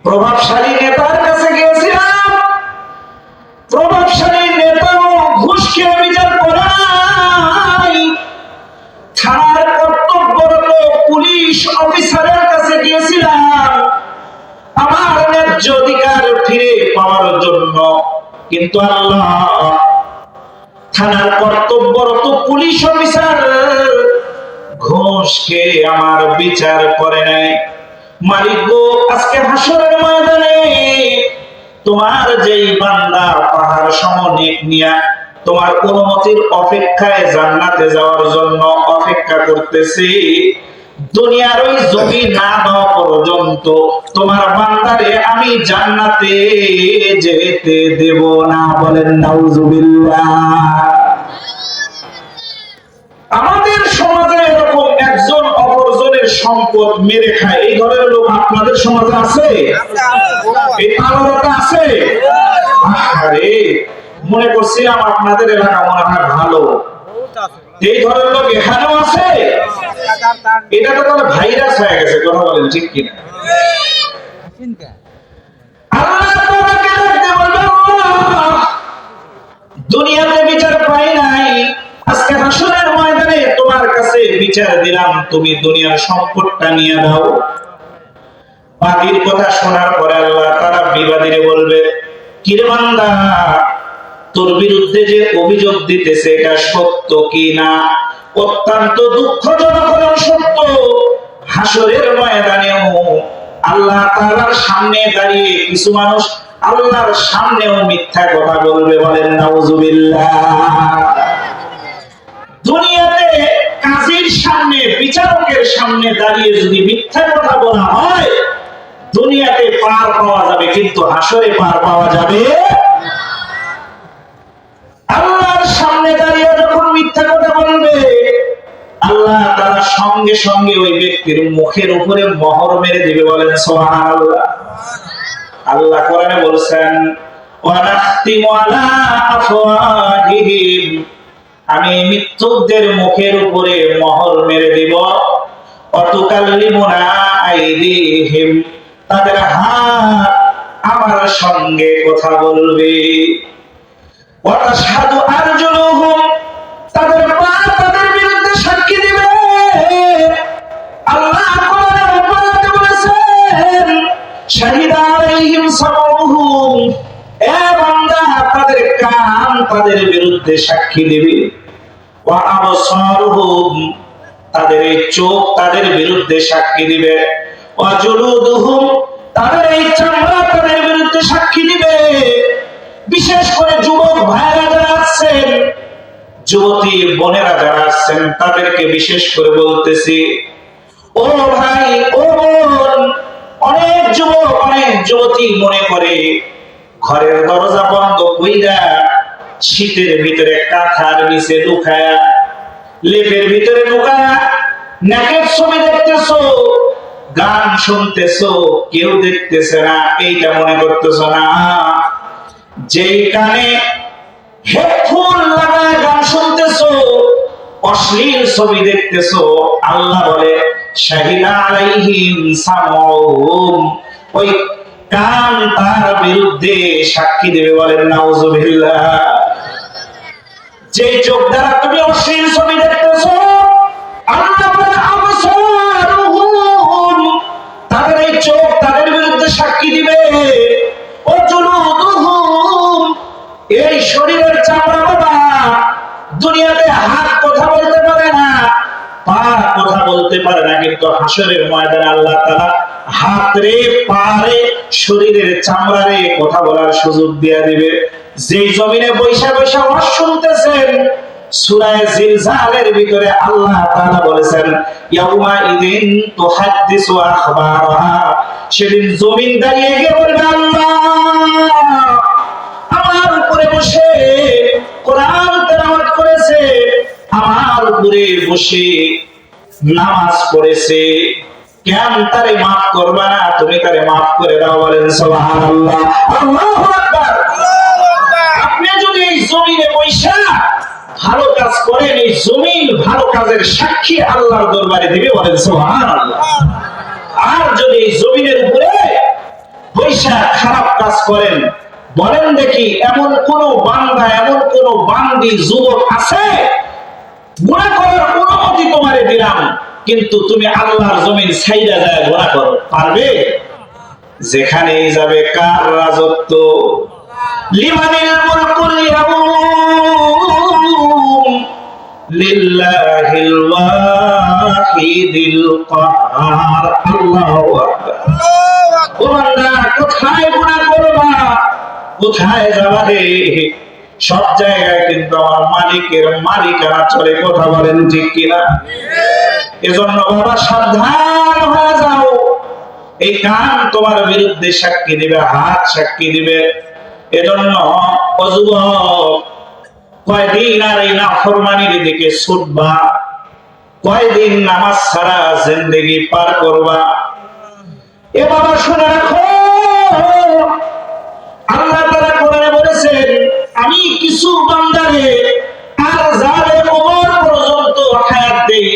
প্রভাবশালী নেতার কাছে গিয়েছিলাম, প্রভাবশালী নেতাও ঘুষ খেয়ে বিচার করে নাই। থানার কর্তব্যরত পুলিশ অফিসারের কাছে গিয়েছিলাম আমার ন্যায্য অধিকার ফিরে পাওয়ার জন্য, কিন্তু আল্লাহ, থানার কর্তব্যরত পুলিশ অফিসার ঘুষ খেয়ে আমার বিচার করে নাই। মালিক গো, আজকে হাসরের ময়দানে তোমার যেই বান্দা পাহাড় সমনেক নিয়া তোমার অনুমতির অপেক্ষায় জান্নাতে যাওয়ার জন্য অপেক্ষা করতেছে, দুনিয়ার ওই জমি না দেওয়া পর্যন্ত তোমার বান্দারে আমি জান্নাতে যেতে দেব না, বলেন নাউজুবিল্লাহ। আমাদের সমাজে এরকম একজন অপরজনের সম্পদ মেরে খায়, এই ধরনের লোক আপনাদের সমাজে আছে? এই আলাদাটা আছে? আরে, মনে করছিলাম আপনাদের এলাকা মনে হয় ভালো, এই ধরনের লোক এখানেও আছে। এটা তো তাহলে ভাইরাস হয়ে গেছে, কথা বলেন ঠিক কিনা? আল্লাহ তোমাকে দেখতে বলবে, দুনিয়াতে বিচার পাই নাই, আজকে হাসরের ময়দানে তোমার কাছে বিচার দিলাম, তুমি দুনিয়ার সম্পদটা নিয়ে দাও। বাকির কথা শোনার পরে আল্লাহ তাআলা বিবাদীরে বলবে, কিরে বান্দা, তোর বিরুদ্ধে যে অভিযোগ দিতেছে এটা সত্য কি না? অত্যন্ত দুঃখজনক হলেও সত্য, হাসরের ময়দানেও আল্লাহ তাআলার সামনে দাঁড়িয়ে কিছু মানুষ আল্লাহর সামনেও মিথ্যা কথা বলবে। বলেন নাউজুবিল্লাহ। দুনিয়াতে কাজীর সামনে, বিচারকের সামনে দাঁড়িয়ে যদি মিথ্যা কথা বলা হয়, দুনিয়াতে পার পাওয়া যাবে, কিন্তু হাসরে পার পাওয়া যাবে। আল্লাহর সামনে দাঁড়িয়ে যখন মিথ্যা কথা বলবে, আল্লাহ তাআলা সঙ্গে সঙ্গে ওই ব্যক্তির মুখের উপরে মোহর মেরে দিবে। বলেন সুবহানাল্লাহ। আল্লাহ কোরআনে বলেছেন, ওয়া নাখতিমু আলা আফওয়াহিহিম, আমি মৃত্যুদের মুখের উপরে মোহর মেরে দিব। ওয়া তুকাল্লিমুনা আইদিহিম, তাদের হাত আমার সঙ্গে কথা বলবে। ওয়া তাশহাদু আরজুলুহুম, তাদের পা তাদের বিরুদ্ধে সাক্ষী দিবে। আল্লাহ কোরআনে বলেছেন, শাহিদা আলাইহিম সামউহুম, এ বান্দা তাদের কান তাদের বিরুদ্ধে সাক্ষী দিবে। ওয়া আবসারুহুম, তাদের এই চোখ তাদের বিরুদ্ধে সাক্ষী দিবে। ওয়া জুলুদুহুম, তাদের এই চামড়া তাদের বিরুদ্ধে সাক্ষী দিবে। বিশেষ করে যুবক ভাইরা যারা আছেন, যুবতী বোনেরা যারা আছেন, তাদেরকে বিশেষ করে বলতেছি, ও ভাই ও বোন, অনেক যুবক অনেক যুবতী মনে করে ঘরের দরজা বন্ধ কইরা শীতের ভিতরে কাঁথার নিচে লুকায়া, লেপের ভিতরে লুকায়া নাকের ছবি দেখতেছো, গান শুনতেছো, কেউ দেখতেছে না, এইটা মনে করতেছো না। যেই কানে হেডফোন লাগায় গান শুনতেছো, অশ্লীল ছবি দেখতেছো, আল্লাহ বলে শাহিদা আলাইহিম সামউহুম, ওই কান তার বিরুদ্ধে সাক্ষী দেবে। বলেন নাউজুবিল্লাহ। যে চোখ দ্বারা তুমি অশ্লীল ছবি দেখতেছো, আল্লাহ বলে আবসারুহুম, তাদের এই চোখ তাদের বিরুদ্ধে সাক্ষী দিবে। ও জুলুদুহুম, এই শরীরের চামড়া বাবা, দুনিয়াতে হাত কথা বলতে পারে না, পা কথা বলতে পারে না, কিন্তু হাসরের ময়দানে আল্লাহ তাআলা হাত রে, পা রে, শরীরের চামড়া রে কথা বলার সুযোগ দিয়ে দিবে। যে জমিনে বৈশা বৈশা ওয়াজ শুনতেছেন, সূরা জিলজালের ভিতরে আল্লাহ তাআলা বলেছেন, ইয়াউমা ইদিন তুহাদ্দিসু আখবারাহা, সেদিন জমিন দাঁড়িয়ে গিয়ে বলবে, আল্লাহ আমার উপরে বসে কোরআন তেলাওয়াত করেছে, আমার উপরে বসে নামাজ পড়েছে, কেন তারে মাফ করবা না? তুমি তারে মাফ করে দাও। বলেন সুবহানাল্লাহ। আল্লাহু আকবার। আপনি যদি এই জমিনে বৈশা ভালো কাজ করেন, এই জমিন ভালো কাজের সাক্ষী আল্লাহর দরবারে দিবে। বলেন সুবহানাল্লাহ। আর যদি এই জমিনের উপরে বৈশা খারাপ কাজ করেন, বলেন দেখি এমন কোন বান্দা, এমন কোন বান্দি, যুবক আছে, গুনাহ করার অনুমতি তোমারে দিলাম, কিন্তু তুমি আল্লাহর জমিন ছাইড়া যায় গুনাহ করো, পারবে? যেখানেই যাবে কার রাজত্ব? লিমানিল মুলকুল ইয়াউম লিল্লাহিল ওয়াহিদিল কাহার। আল্লাহু আকবার। ও বান্দা, কোথায় গুনাহ করবা, কোথায় যাবা রে? সব জায়গায় কিন্তু আমার মালিকের মালিকানা চলে। কথা বলেন ঠিক কিনা? এজন্য বাবা সাবধান হয়ে যাও। এই কান তোমার বিরুদ্ধে সাক্ষী দিবে, হাত সাক্ষী দিবে। এজন্য ও যুবক, কয়দিন আর এই নাফরমানির দিকে ছুটবা? কয়দিন নামাজ ছাড়া জিন্দেগি পার করবা? এ বাবা শুনে রাখো, আল্লাহ তাআলা কোরআনে বলেছেন, আমি কিছু বান্দারে আর জালে ওমর পর্যন্ত হায়াত দেই,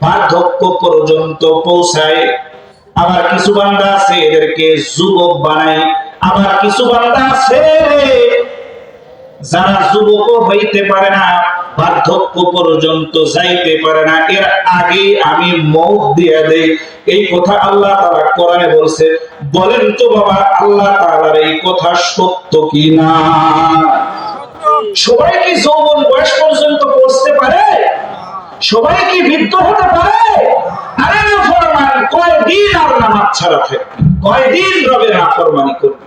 বার্ধক্য পর্যন্ত পৌঁছায়। আবার কিছু বান্দা আছে এদেরকে যুবক বানায়। আবার কিছু বান্দা আছে যারা যুবক হইতে পারে না, বার্ধক্য পর্যন্ত যাইতে পারে না, এর আগে আমি মওত দিয়ে দেই। এই কথা আল্লাহ তাআলা কোরআনে বলছে। বলেন তো বাবা, আল্লাহ তাআলার এই কথা সত্য কি না? সবাই কি যৌবন বয়স পর্যন্ত পৌঁছতে পারে? সবাই কি বৃদ্ধ হতে পারে? আরে নাফরমান কয়দিন আর নামাজ ছাড়া থাকবি, কয়দিন রবের নাফরমানি করবি?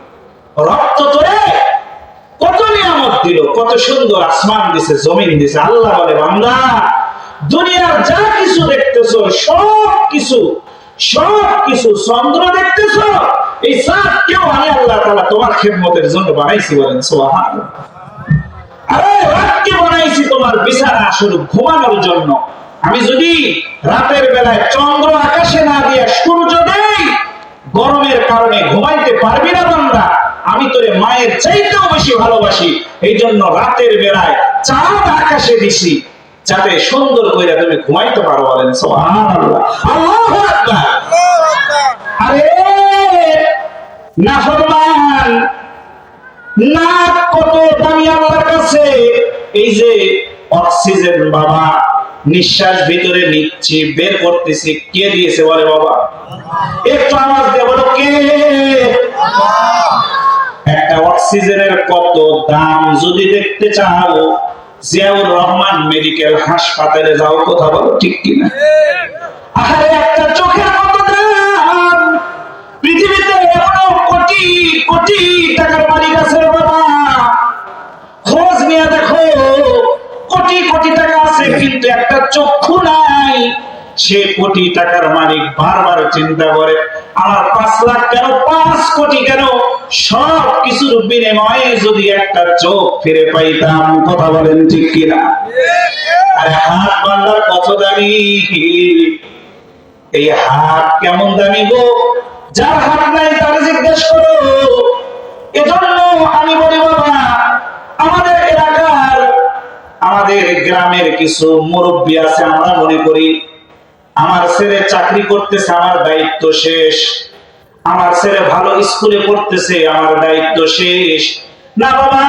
রব তো তোরে কত নিয়ামত দিল, কত সুন্দর আসমান দিছে, জমিন দিছে। আল্লাহ বলে বান্দা, দুনিয়ার যা কিছু দেখতেছো সব কিছু চন্দ্র দেখতেছো, এই চাঁদ কেউ আমি আল্লাহ তাআলা তোমার খেদমতের জন্য বানাইছি, বলেন সুবহানাল্লাহ। আরে রাতকে বানাইছি তোমার বিছানা শুধু ঘুমানোর জন্য। আমি যদি রাতের বেলায় চন্দ্র আকাশে না দিয়া সূর্য দেই, গরমের কারণে ঘুমাইতে পারবি না বান্দা। আমি তোরে মায়ের চাইতেও বেশি ভালোবাসি, এই জন্য রাতের বেলায় চাঁদ আকাশে দিছি যাতে সুন্দর করে তুমি ঘুমাইতে পারো, বলেন সুবহানাল্লাহ। আল্লাহু আকবার। আরে নাফরমান নাক কত দামি আল্লাহর কাছে। এই যে অক্সিজেন বাবা, নিঃশ্বাস ভিতরে নিচ্ছি বের করতেছি, কে দিয়েছে বলে বাবা? একটু আওয়াজ দিয়ে বলো কে? একটা অক্সিজেনের কত দাম যদি দেখতে চাও, জিয়াউর রহমান মেডিকেল হাসপাতালে যাও, কথা বলো ঠিক কিনা? আরে একটা চোখের কত দাম। পৃথিবীতে এমন কোটি কোটি টাকার মালিক আছে বাবা, খোঁজ নিয়ে দেখো, কোটি কোটি টাকা আছে কিন্তু একটা চক্ষু নাই। সে কোটি টাকার মালিক বারবার চিন্তা করে, আমার 5 লাখ কেন, 5 কোটি কেন, সব কিছুর বিনিময়ে যদি একটা চোখ ফিরে পাইতাম, কথা বলেন ঠিক কিনা? আরে হাত বান্দার কত দামি, এই হাত কেমন দামি গো, যার হাত নাই তার জিজ্ঞেস করো। এজন্য আমি বলি বাবা, আমাদের এলাকার, আমাদের গ্রামের কিছু মুরব্বী আছে, আমরা মনে করি আমার ছেলে চাকরি করতেছে, আমার দায়িত্ব শেষ, আমার ছেলে ভালো স্কুলে পড়তেছে, আমার দায়িত্ব শেষ। না বাবা,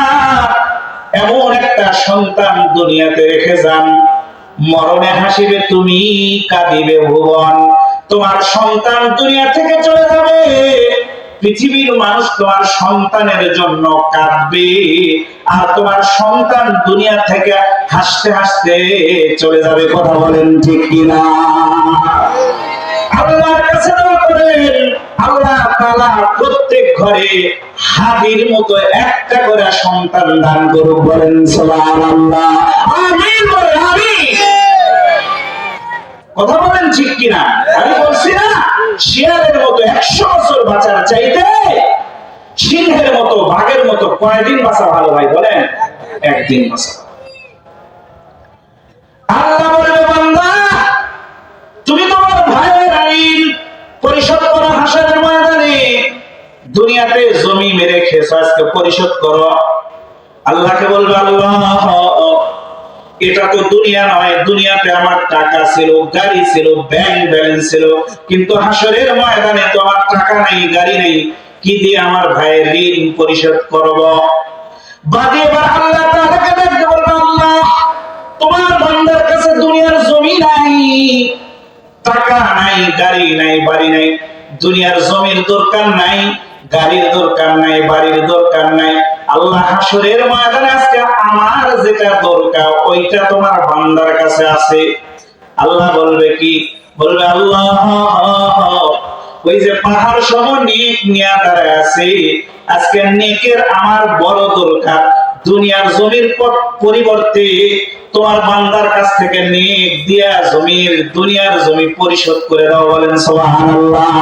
এমন একটা সন্তান দুনিয়াতে রেখে যান, মরণে হাসিবে তুমি, কাঁদিবে ভুবন। তোমার সন্তান দুনিয়া থেকে চলে যাবে, পৃথিবীর মানুষ তোমার সন্তানের জন্য কাঁদবে, আর তোমার সন্তান দুনিয়া থেকে হাসতে হাসতে চলে যাবে, কথা বলেন ঠিক কিনা? আল্লাহর কাছে দোয়া করেন, আল্লাহ তাআলা প্রত্যেক ঘরে হাদির মতো একটা করে সন্তান দান করুক, বলেন সুবহানাল্লাহ। আমিন বলেন আমিন। কথা বলেন ঠিক কিনা? আমি বলছি না, শিয়ালের মতো 100 বছর বাঁচার চাইতে সিংহের মতো, বাঘের মতো কয়দিন বাঁচা ভালো ভাই বলেন? একদিন বাঁচা। আল্লাহ বলবে বান্দা, তুমি তোমার ভাইয়ের আইন পরিশোধ করো হাসরের ময়দানে। দুনিয়াতে জমি মেরে খেয়েছো, আজকে পরিশোধ করো। আল্লাহকে বলবে আল্লাহ, এটা তো দুনিয়া নয়, দুনিয়াতে আমার টাকা ছিল, গাড়ি ছিল, ব্যাংক ব্যালেন্স ছিল, কিন্তু হাসরের ময়দানে তো আমার টাকা নাই, গাড়ি নেই, কি দিয়ে আমার ভাইয়ের ঋণ পরিশোধ করব? বাদী এবার আল্লাহ তাআলাকে ডাকতে বলবে, আল্লাহ তোমার বান্দার কাছে দুনিয়ার জমি নাই, টাকা নাই, গাড়ি নাই, বাড়ি নাই, দুনিয়ার জমির দরকার নাই, গাড়ির দরকার নাই, বাড়ির দরকার নাই। আল্লাহ হাসরের ময়দানে আজকে আমার যেটা দরকার ওইটা তোমার বান্দার কাছে আছে। আল্লাহ বলবে কি? বলবে আল্লাহ, ওই যে পাহাড় সম নেক নিয়ে দাঁড়ায় আছে, আজকে নেকের আমার বড় দরকার। দুনিয়ার জমির পরিবর্তে তোমার বান্দার কাছ থেকে নেক দিয়া দুনিয়ার জমি পরিশোধ করে দাও, বলেন সুবহানাল্লাহ।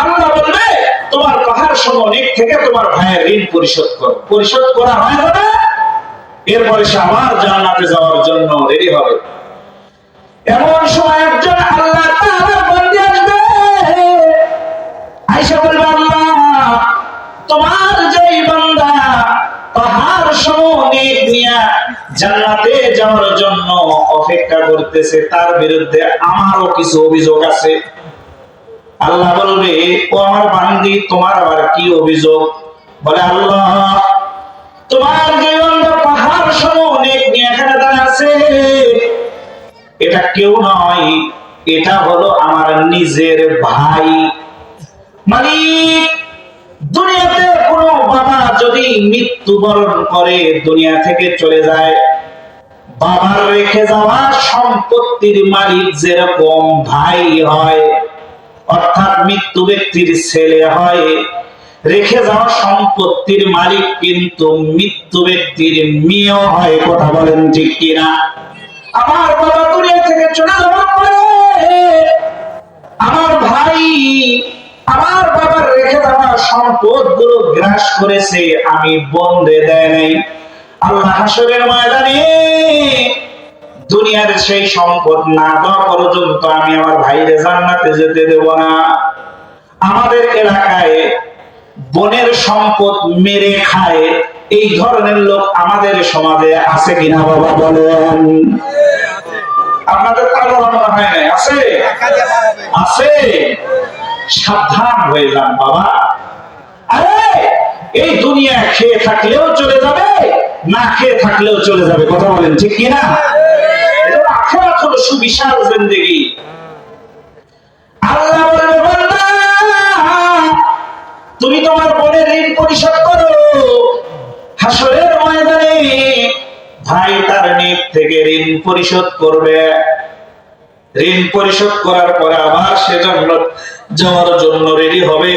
আল্লাহ বলবে তোমার পাহাড় সম নেক থেকে তোমার ভাইয়ের ঋণ পরিশোধ করো। পরিশোধ করা হয় না, এরপরে সে আবার জান্নাতে যাওয়ার জন্য রেডি হবে। এমন সময় একজন আল্লাহ তাআলার বান্দা আসবে, আয়েশা বলবে আল্লাহ তোমার যেই বান্দা পাহাড় সম নেক নিয়ে জান্নাতে যাওয়ার জন্য অপেক্ষা করতেছে, তার বিরুদ্ধে আমারও কিছু অভিযোগ আছে। আল্লাহ বলবে, ও আমার বান্দি, তোমার আবার কি অভিযোগ? বলে আল্লাহ তোমার যে বান্দা পাহাড় সম নেক নিয়ে এখানে দাঁড়িয়ে আছে, এটা কেউ নয়, এটা হলো আমার নিজের ভাই। মালিক, দুনিয়াতে কোনো বাবা যদি মৃত্যুবরণ করে দুনিয়া থেকে চলে যায়, বাবার রেখে যাওয়া সম্পত্তির মালিক যেরকম ভাই হয়, অর্থাৎ মৃত্যু ব্যক্তির ছেলে হয়, রেখে যাওয়া সম্পত্তির মালিক কিন্তু মৃত্যু ব্যক্তির মেয়েও হয়। কথা বলেন ঠিক কিনা? আমার বাবা দুনিয়া থেকে চলে যাওয়ার পরে আমার ভাই আমার বাবার রেখে যাওয়া সম্পদ গুলো গ্রাস করেছে, আমি বন্ধে দেয় নাই। আল্লাহ হাসরের ময়দানে দুনিয়ার সেই সম্পদ না দেওয়া পর্যন্ত আমি আমার ভাইরে জান্নাতে যেতে দেব না। আমাদের এলাকায় বনের সম্পদ মেরে খায় এই ধরনের লোক আমাদের সমাজে আছে কিনা বাবা বলেন? আপনাদের কারো মনে হয় নাই? আছে, আছে। সাবধান হয়ে যান বাবা। আরে এই দুনিয়া খেয়ে থাকলেও চলে যাবে, না খেয়ে থাকলেও চলে যাবে। কথা বলেন ঠিক কিনা? আখিরাত হলো সুবিশাল জিন্দেগি। আল্লাহ বলবে, বান্দা তুমি তোমার বোনের ঋণ পরিশোধ করো। হাসরের ময়দানে ভাই তার নিজ থেকে ঋণ পরিশোধ করবে। ঋণ পরিশোধ করার পরে আবার সে জান্নাত যাওয়ার জন্য রেডি হবে।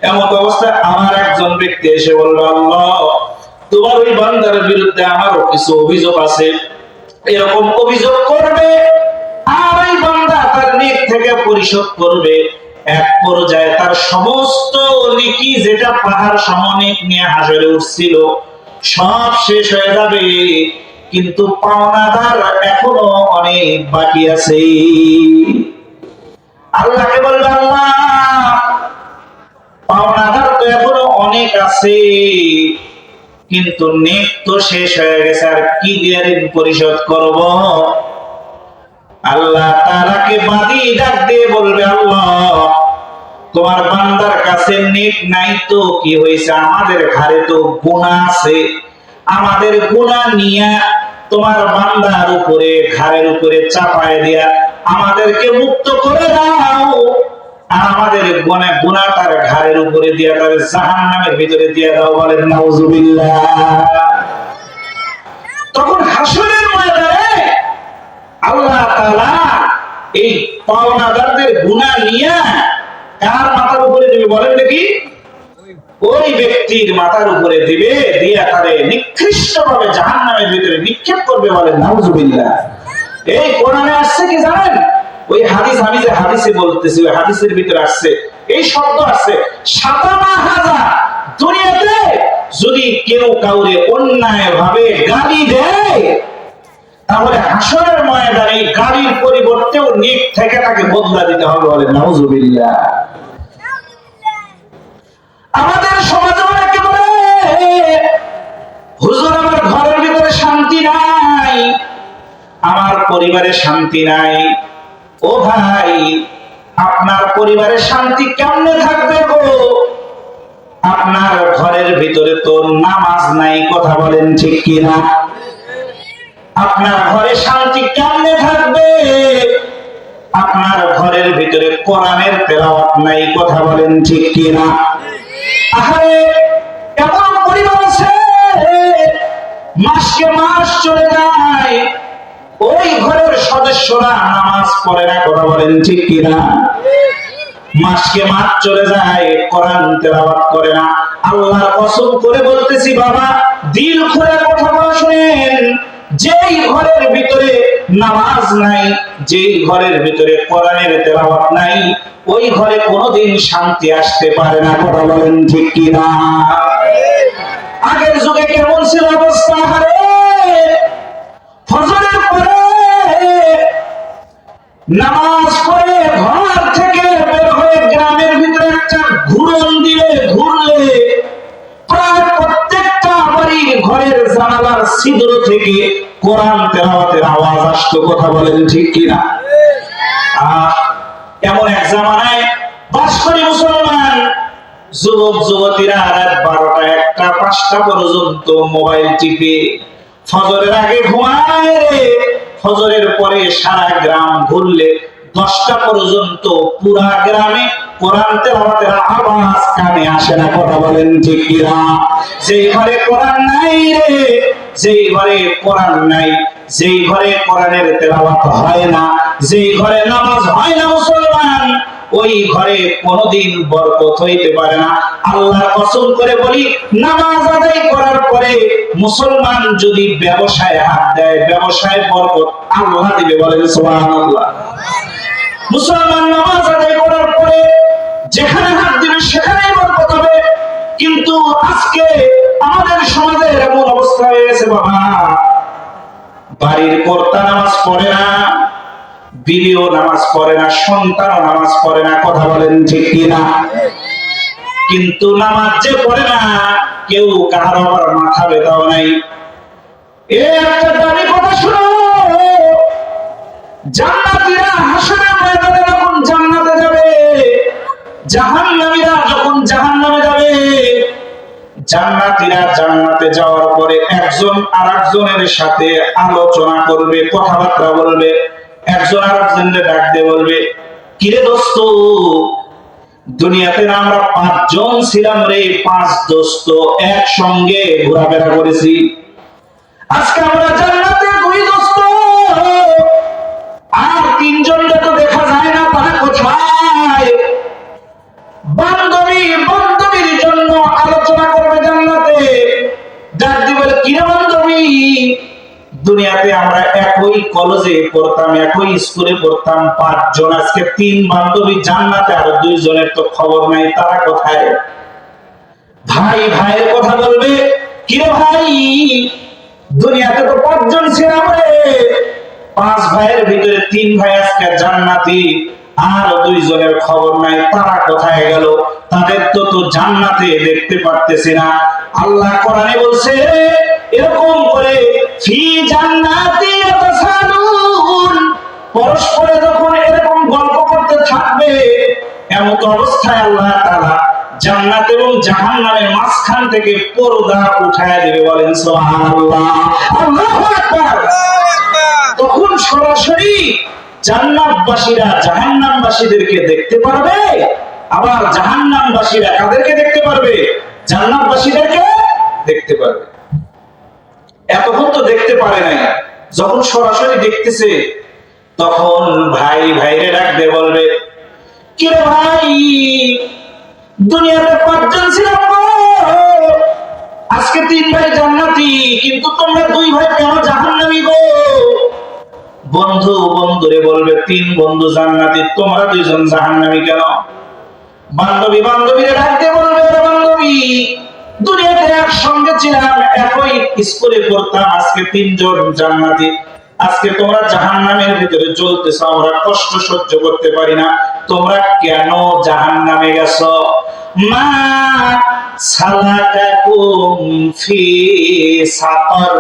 এমন অবস্থায় আমার একজন ব্যক্তি এসে বলবে, আল্লাহ তোমার ওই বান্দার বিরুদ্ধে আমারও কিছু অভিযোগ আছে। এরকম অভিযোগ করবে আর ওই বান্দা তার নিজ থেকে পরিশোধ করবে। এক পর্যায়ে তার সমস্ত নেকি যেটা পাহাড় সমনেক নিয়ে হাসরে উঠছিল সব শেষ হয়ে যাবে, কিন্তু পাওনাদার এখনো অনেক বাকি আছে। আল্লাহকে বলবে, আল্লাহ পাওনাদার তো এখনো অনেক আছে, কিন্তু নেক তো শেষ হয়ে গেছে, আর কি দিয়ে ঋণ পরিশোধ করব? আল্লাহ তাআলাকে বাদী ডাক দিয়ে বলবে, আল্লাহ তোমার বান্দার কাছে নেক নাই তো কি হয়েছে, আমাদের ঘরে তো গুনাহ আছে, আমাদের গুনাহ নিয়ে তোমার বান্দার উপরে ঘরের উপরে চাপায় দিয়া আমাদেরকে মুক্ত করে দাও, আর আমাদের গুনাহ তার ঘরের উপরে দিয়া তার জাহান্নামের ভিতরে দিয়ে দাও। বলেন নাউজুবিল্লাহ। তখন হাসরের ময়দানে আল্লাহ তাআলা এই পাওনাদারদের গুনাহ নিয়ে কার মাথার উপরে দিবে বলেন দেখি? ওই ব্যক্তির মাথার উপরে দিবে, দিয়া তারে নিকৃষ্টভাবে জাহান্নামের ভিতরে নিক্ষেপ করবে। বলেন নাউজুবিল্লাহ। এই কোরআনে আসছে কি জানেন? ওই হাদিস, আমি যে হাদিসে বলতেছি ওই হাদিসের ভিতরে আসছে এই শব্দ আসছে, সাতানা হাজা। দুনিয়াতে যদি কেউ কাউরে অন্যায় ভাবে গালি দেয় তাহলে হাসরের ময়দানে গালির পরিবর্তেও নেক থেকে তাকে বদলা দিতে হবে। বলেন নাউজুবিল্লাহ। আমাদের সমাজে অনেকে বলে, হুজুর আমার ঘরের ভিতরে শান্তি নাই, আমার পরিবারে শান্তি নাই। ও ভাই, আপনার পরিবারে শান্তি কেমনে থাকবে গো? আপনার ঘরের ভিতরে তো নামাজ নাই। কথা বলেন ঠিক কিনা? আপনার ঘরে শান্তি কেমনে থাকবে? আপনার ঘরের ভিতরে কোরআনের তেলাওয়াত নাই। কথা বলেন ঠিক কিনা? আরে এমন পরিবার আছে মাসকে মাস চলে যায়, ওই ঘরের সদস্যরা নামাজ পড়ে না। কথা বলেন ঠিক কিনা? মাসকে মাস চলে যায়, কোরআন তেলাওয়াত করে না। আল্লাহর কসম করে বলতেছি বাবা, দিল খুলে কথা বলা শুনেন, যেই ঘরের ভিতরে নামাজ নাই, যেই ঘরের ভিতরে কোরআনের তেলাওয়াত নাই, ওই ঘরে কোনোদিন শান্তি আসতে পারে না। কথা বলেন ঠিক কিনা? আগের যুগে কেমন ছিল অবস্থা? হারে ফজরের পরে নামাজ পড়ে ঘর থেকে বের হয়ে গ্রামের ভিতরে একটা ঘুরন দিয়ে ঘুরলে প্রায় প্রত্যেকটা বাড়ির ঘরের জানালার ছিদ্র থেকে কোরআন তেলাওয়াতের আওয়াজ আসতো। কথা বলেন ঠিক কিনা? এমন এক জামানায় বাস করি মুসলমান। যুবক যুবতীরা রাত 12টা 1টা 5টা পর্যন্ত মোবাইল টিপে ফজরের আগে ঘুমায় রে, ফজরের পরে সারা গ্রাম ঘুরলে 10টা পর্যন্ত পুরা গ্রামে কোরআন তেলাওয়াতের আওয়াজ কানে আসে না। কথা বলেন ঠিক কিনা? যেই ঘরে কোরআন নাই রে, যেই ঘরে কোরআন নাই, যেই ঘরে কোরআনের তেলাওয়াত হয় না, যেই ঘরে নামাজ হয় না মুসলমান, ওই ঘরে কোনদিন বরকত হইতে পারে না। আল্লাহর কসম করে বলি, নামাজ আদায় করার পরে মুসলমান যদি ব্যবসায় হাত দেয়, ব্যবসায় বরকত আল্লাহ দিবে, বলেন সুবহানাল্লাহ। মুসলমান নামাজ আদায় করার পরে যেখানে হাত দিবে সেখানেই বরকত হবে। কিন্তু আজকে আমাদের সমাজে এমন অবস্থা হয়ে গেছে, বাবা বাড়ির কর্তা নামাজ পড়ে না, বিবিও নামাজ পড়ে না, সন্তানও নামাজ পড়ে না, কথা বলেন ঠিক কিনা? কিন্তু নামাজ যে পড়ে না, কেউ কারো আবার মাথা ব্যথাও নাই। একটা দামি কথা শুনো, জান্নাতীরা হাসরের ময়দানে যখন জান্নাতে যাবে, জাহান্নামীরা যখন জাহান্নামে যাবে, জান্নাতীরা জান্নাতে যাওয়ার পরে একজন আরেকজনের সাথে আলোচনা করবে, কথাবার্তা বলবে। একজন আরেকজনকে ডাক দিয়ে বলবে, কিরে দোস্ত, দুনিয়াতে না আমরা 5 জন ছিলাম রে, 5 দোস্ত একসঙ্গে ঘোরাফেরা করেছি। আজকে আমরা জান্নাতে 2 দোস্ত, আর 3 জনকে তো দেখা যায় না, তারা কোথায়? বান্ধবী বান্ধবীর জন্য আলোচনা করবে জান্নাতে। ডাক দিয়ে বলে, কিরে বান্ধবী, দুনিয়াতে আমরা একই কলেজে পড়তাম, একই স্কুলে পড়তাম, 5 জন, আজকে 3 বান্ধবী জান্নাতে, আর 2 জনের তো খবর নাই, তারা কোথায়? ভাই ভাইয়ের কথা বলবে, কিরে ভাই, দুনিয়াতে তো 5 জন ছিলাম রে, 5 ভাইয়ের ভিতরে 3 ভাই আজকে জান্নাতি, আর 2 জনের খবর নাই, তারা কোথায় গেল? তাদের তো জান্নাতে দেখতে পারতেছি না। আল্লাহ কোরআনে বলছে, এরকম করে ফি জান্নাতি ইয়াতাসালুন, পরস্পরে যখন এরকম গল্প করতে থাকবে, এমন অবস্থায় আল্লাহ তাআলা জান্নাত এবং জাহান্নামের মাঝখান থেকে পর্দা উঠায় দেবে, বলেন সুবহানাল্লাহ, আল্লাহু আকবার। তখন সরাসরি জান্নাতবাসীরা জাহান্নামবাসীদেরকে দেখতে পারবে, আবার জাহান্নামবাসীরা কাদেরকে দেখতে পারবে? জান্নাতবাসীদেরকে দেখতে পারবে। এতক্ষণ তো দেখতে পারে নাই, যখন সরাসরি দেখতেছে, তখন ভাই ভাইরে ডাক দিয়ে বলবে, কি রে ভাই, দুনিয়াতে 5 জন ছিলাম গো, আজকে 3 ভাই জান্নাতি, কিন্তু তোমরা 2 ভাই কেন জাহান্নামী গো? বন্ধু বন্ধুরে বলবে, 3 বন্ধু জান্নাতি, তোমরা 2 জন জাহান্নামী কেন? বান্ধবী বান্ধবীরে ডাক দিয়ে বলবে, বান্ধবী, দুনিয়াতে একসঙ্গে ছিলাম, একই স্কুলে পড়তাম, আজকে 3 জন জান্নাতি, আজকে তোমরা জাহান্নামের ভিতরে জ্বলতেছ, আমরা কষ্ট সহ্য করতে পারি না, তোমরা কেন জাহান্নামে গেছো? মা সালাকাকুম ফি সাকার,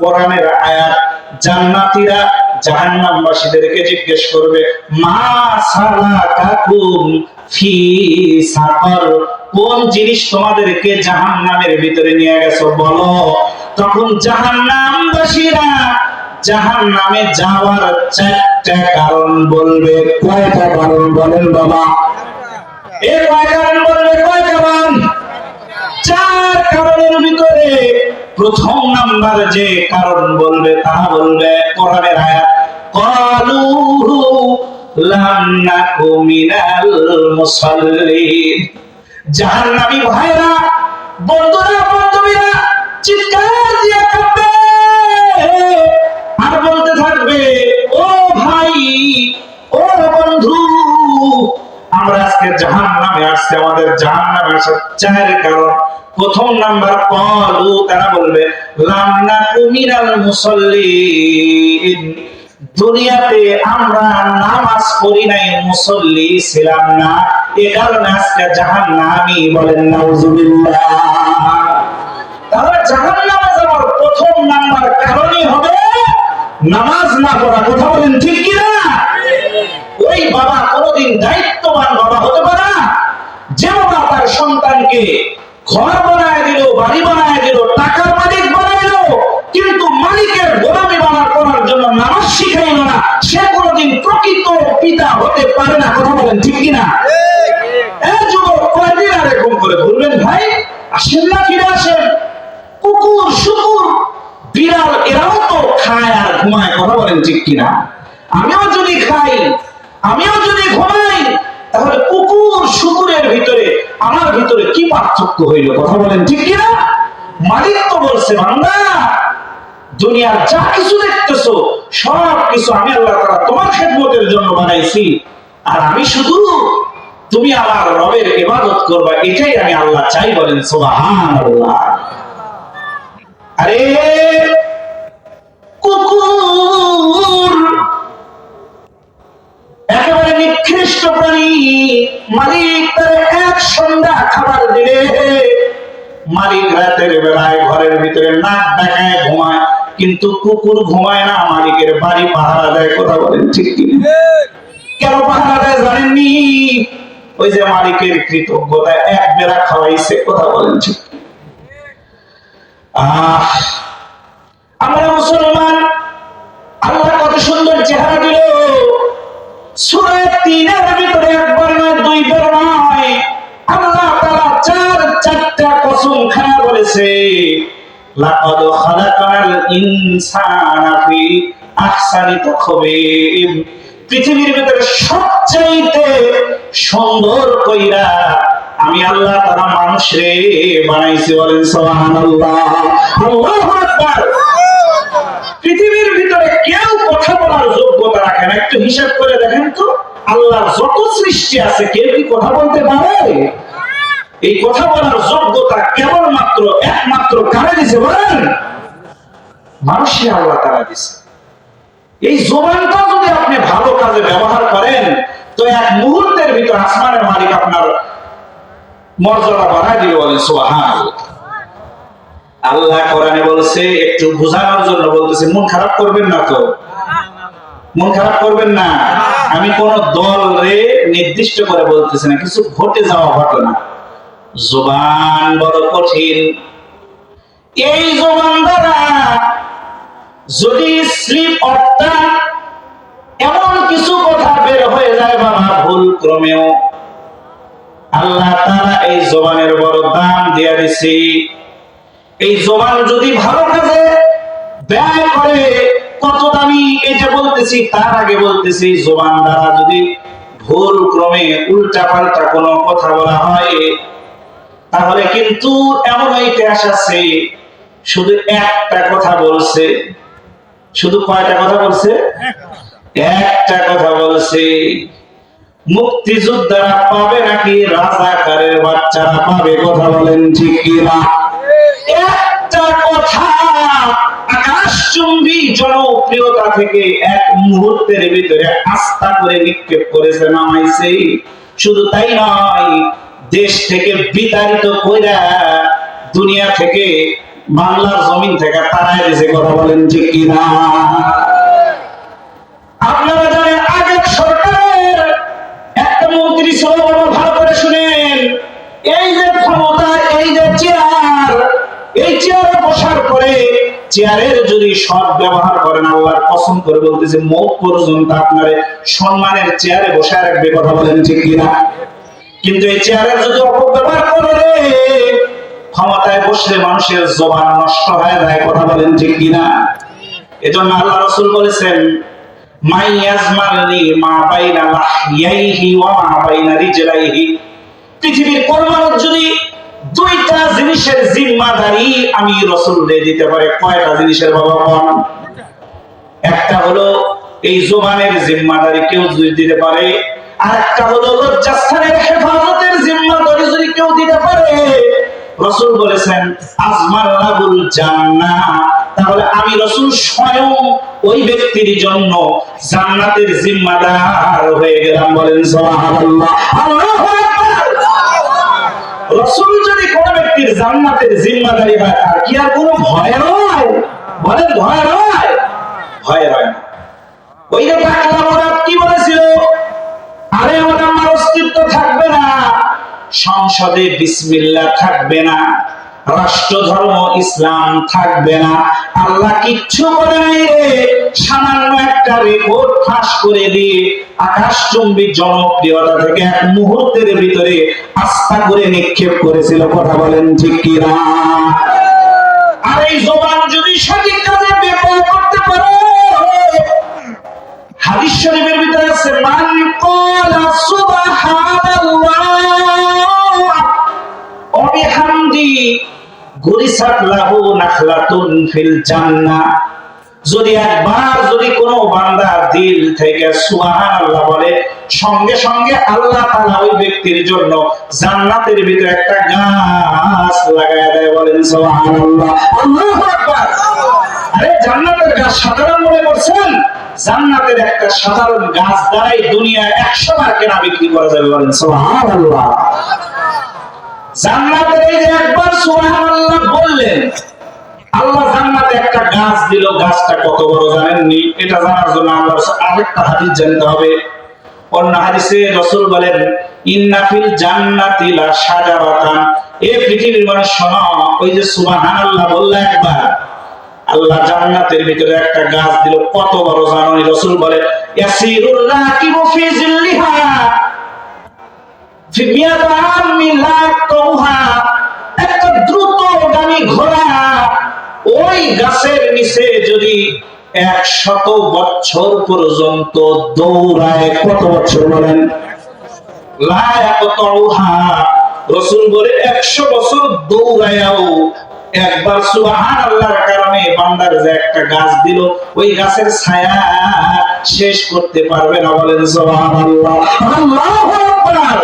কোরআনের আয়াত। জান্নাতীরা জাহান্নামবাসীদেরকে জিজ্ঞেস করবে, মা সালাকাকুম ফি সাকার, কোন জিনিস তোমাদেরকে জাহান্নামের ভিতরে নিয়ে গেছো বলো। তখন জাহান্নামবাসীরা জাহান্নামে যাওয়ার 4টা কারণ বলবে। কয়টা কারণ বলেন বাবা? এই কয় কারণ বলবে? কয় কারণ? 4 কারণের ভিতরে প্রথম নাম্বার যে কারণ বলবে, তা বলবে কোরআনের আয়াত, ক্বালু লাম নাকু মিনাল মুসাল্লিন। জাহান্নামী ভাইরা, বন্ধুরা বান্ধবীরা চিৎকার দিয়ে কাঁদবে আর বলতে থাকবে, ও ভাই, ও বন্ধু, আমরা আজকে জাহান্নামে আসছি, আমাদের জাহান্নামে আসার 4 কারণ। প্রথম নাম্বার, ক্বালু, তারা বলবে, লাম নাকু মিনাল মুসাল্লিন, দুনিয়াতে আমরা নামাজ পড়ি নাই, মুসল্লি ছিলাম না, এ কারণে আজকে জাহান্নামী, বলেন নাউজুবিল্লাহ। তাহলে জাহান্নামে যাওয়ার প্রথম নাম্বার কারণই হবে নামাজ না পড়া, কথা বলেন ঠিক কিনা? ওই বাবা কোনদিন দায়িত্ববান বাবা হতে পারে না, যে বাবা তার সন্তানকে ঘর বানায় দিল, বাড়ি বানায় দিল, টাকার মালিক বানায় দিল, কিন্তু মালিকের গোলামি করার জন্য নামাজ শিখাইল না, সে কোনদিন প্রকৃত পিতা হতে পারে না, কথা বলেন ঠিক কিনা? এই যুবক, কয়দিন আর এরকম করে বলবেন, ভাই আসেন না, ফিরে আসেন, কুকুর শুকুর বিড়াল এরাও তো খায় আর ঘুমায়, কথা বলেন ঠিক কিনা? আমিও যদি খাই, আমিও যদি ঘুমাই, তাহলে কুকুর শুকুরের ভিতরে আমার ভিতরে কি পার্থক্য হইল? কথা বলেন ঠিক কিনা? মালিক তো বলছে, বান্দা দুনিয়ার যা কিছু দেখতেছো সব কিছু আমি আল্লাহ তাআলা তোমার খেদমতের জন্য বানাইছি, আর আমি শুধু তুমি আমার রবের ইবাদত করবা, এটাই আমি আল্লাহ চাই। বলেন সুবহানাল্লাহ। আরে কুকুর একেবারে নিকৃষ্ট প্রাণী, মালিক তার এক সন্ধ্যা খাবার দিলে মালিক রাতের বেলায় ঘরের ভিতরে নাক ডাকায় ঘুমায়, কিন্তু কুকুর ঘুমায় না, মালিকের বাড়ি পাহারা দেয়। কথা বলেন ঠিক কি? কেন পাহারা দেয় জানেননি? ওই যে মালিকের কৃতজ্ঞতা, এক বেলা খাওয়াইছে। কথা বলেন ঠিক? আমরা মুসলমান, আল্লাহ কত সুন্দর চেহারা দিল। সূরা ৩-এর ভিতরে একবার নয়, দুইবার নয়, আল্লাহ তাআলা চারটা কসম খায়া বলেছে, লাকাদ খালাকাল ইনসানা ফি আহসানি তাকওয়িম। পৃথিবীর ভিতরে সবচাইতে সুন্দর কইরা আমি আল্লাহ তাআলা মানুষরে বানাইছি। বলেন সুবহানাল্লাহ, আল্লাহু আকবার। পৃথিবীর ভিতরে কেউ কথা বলার যোগ্যতা রাখে না। একটু হিসাব করে দেখেন তো, আল্লাহর যত সৃষ্টি আছে কেউ কি কথা বলতে পারে? এই কথা বলার যোগ্যতা কেবলমাত্র একমাত্র কারে দিয়েছে বলেন? মানুষকে আল্লাহ তাআলা দিয়েছে। এই জবানটা যদি আপনি ভালো কাজে ব্যবহার করেন, তো এক মুহূর্তের ভিতর আসমানের মালিক আপনার মর্যাদা বাড়ায় দিবে। বলেন সুবহানাল্লাহ। আল্লাহ কোরআনে বলছে, একটু বোঝানোর জন্য বলতেছে, মন খারাপ করবেন না তো, মন খারাপ করবেন না। আমি কোন দলরে নির্দিষ্ট করে বলতেছি না, কিছু ঘটে যাওয়া ঘটনা। জবান বড় কঠিন। এই জবান দ্বারা যদি স্লিপ অর্থাৎ এমন কিছু কথা বের হয়ে যায় বাবা, ভুল ক্রমেও, আল্লাহ তাআলা এই জবানের বড় দাম দিয়ে দিয়েছে। এই জবান যদি ভালো কাজে ব্যয় করে, কত দামি এটা বলতেছি, তার আগে বলতেছি, জবান দ্বারা যদি ভুল ক্রমে উল্টা পাল্টা কোনো কথা বলা হয়, তাহলে কিন্তু এমন ইতিহাস আছে, শুধু একটা কথা বলছে, শুধু কয়টা কথা বলছে? একটা কথা বলছে। মুক্তিযোদ্ধারা পাবে নাকি রাজাকারের বাচ্চারা পাবে? কথা বলেন ঠিক কিনা? একটা কথা আকাশচুম্বী জনপ্রিয়তা থেকে এক মুহূর্তের ভিতরে আস্থা করে নিক্ষেপ করেছে, নামাইছে। শুধু তাই নয়, দেশ থেকে বিতাড়িত কইরা দুনিয়া থেকে, বাংলার জমিন থেকে তাড়ায় দিয়েছে। কথা বলেন ঠিক কিনা? আপনারা জানেন, আগের সরকারের একটা মন্ত্রী ছিল, ভালো করে শুনেন, এই যে ক্ষমতা, এই যে চেয়ার, এই চেয়ারে বসার পরে চেয়ারের যদি সৎ ব্যবহার করেন, আল্লাহর কসম করে বলতেছে, মওত পর্যন্ত আপনার সম্মানের চেয়ারে বসায় রাখবে। কথা বলেন ঠিক কিনা? কিন্তু এই চেয়ারের যদি অপব্যবহার করে, ক্ষমতায় বসলে মানুষের জবান নষ্ট হয়ে যায়। কথা বলেন ঠিক কিনা? এজন্য আল্লাহ রাসূল বলেছেন, মাই ইয়াজমানি মা বাইনা লাহইয়াইহি ওয়া মা বাইনা রিজলাইহি। পৃথিবীর কোন মানুষ যদি দুইটা জিনিসের জিম্মাদারি আমি রাসূল দিতে পারে, কয়টা জিনিসের বাবা কোন? একটা হলো এই জবানের জিম্মাদারি কেউ যদি দিতে পারে, আর একটা হলো লজ্জাস্থানের হেফাজতের জিম্মাদারি যদি কেউ দিতে পারে, রাসূল বলেছেন আজমাল্লাহুল জান্নাহ। তাহলে আমি রাসূল স্বয়ং ওই ব্যক্তির জন্য জান্নাতের জিম্মাদার হয়ে গেলাম। বলেন সুবহানাল্লাহ, আল্লাহু আকবার। রাসূল যদি কোন ব্যক্তির জান্নাতের জিম্মাদারি হয়, আর কি আর কোনো ভয় নয়? বলেন ভয় নয়? ভয় হয় না। ওই যে টাকলা মুরাদ কি বলেছিল, আরে ওটা আমার অস্তিত্ব থাকবে না, সংসদে বিসমিল্লাহ থাকবে না, রাষ্ট্র ধর্ম ইসলাম থাকবে না, আল্লাহ কিচ্ছু করে নাই রে। সামান্য একটা রেকর্ড ফাঁস করে দিয়ে আকাশচুম্বী জনপ্রিয়তা থেকে এক মুহূর্তের ভিতরে আস্থা করে নিক্ষেপ করেছিল। কথা বলেন ঠিক কিনা? আর এই জবান যদি সঠিক কাজে ব্যবহার করতে পারে, হাদিস শরীফের ভিতরে আছে মান ক্বালা সুবহানাল্লাহ ওয়া বিহামদি গুরিসাত লাহু নাখলাতুন ফিল জান্নাহ। যদি একবার যদি কোনো বান্দা দিল থেকে সুবহানাল্লাহ বলে, সঙ্গে সঙ্গে আল্লাহ তাআলা ওই ব্যক্তির জন্য জান্নাতের ভিতরে একটা গাছ লাগায় দেয়। বলেন সুবহানাল্লাহ, আল্লাহু আকবার। আরে জান্নাতের গাছ সাধারণ মনে করছেন? জান্নাতের একটা সাধারণ গাছ দ্বারাই দুনিয়ায় 100 বার কেনা বিক্রি করা যাবে। বলেন সুবহানাল্লাহ। জান্নাতের এই যে একবার সুবহানাল্লাহ বললেন, আল্লাহ জান্নাতে একটা গাছ দিল। গাছটা কত বড় জানেননি? এটা জানার জন্য আল্লাহর আরেকটা হাদিস জানতে হবে। অন্য হাদিসে রাসূল বলেন ইন্না ফিল জান্নাতি লা শাজারাতান। এই পৃথিবীর মানুষ শোনো, ওই যে সুবহানাল্লাহ বললা একবার, আল্লাহ জান্নাতের ভিতরে একটা গাছ দিল। কত বড় জানো? রাসূল বলে ইয়াসিরুল রাকিবু ফি জিল্লিহা ফি মিয়াতাম মিলাতুহা। একটা দ্রুতগামী ঘোড়া ওই গাছের নিচে যদি 100 বছর পর্যন্ত দৌড়ায়, কত বছর বলেন? লা ইয়াকতাউহা। রাসূল বলে 100 বছর দৌড়ায়ও একবার সুবহানাল্লাহর কারণে বান্দার যে একটা গাছ দিল, ওই গাছের ছায়া শেষ করতে পারবে না। বলেন সুবহানাল্লাহ, আল্লাহু আকবার।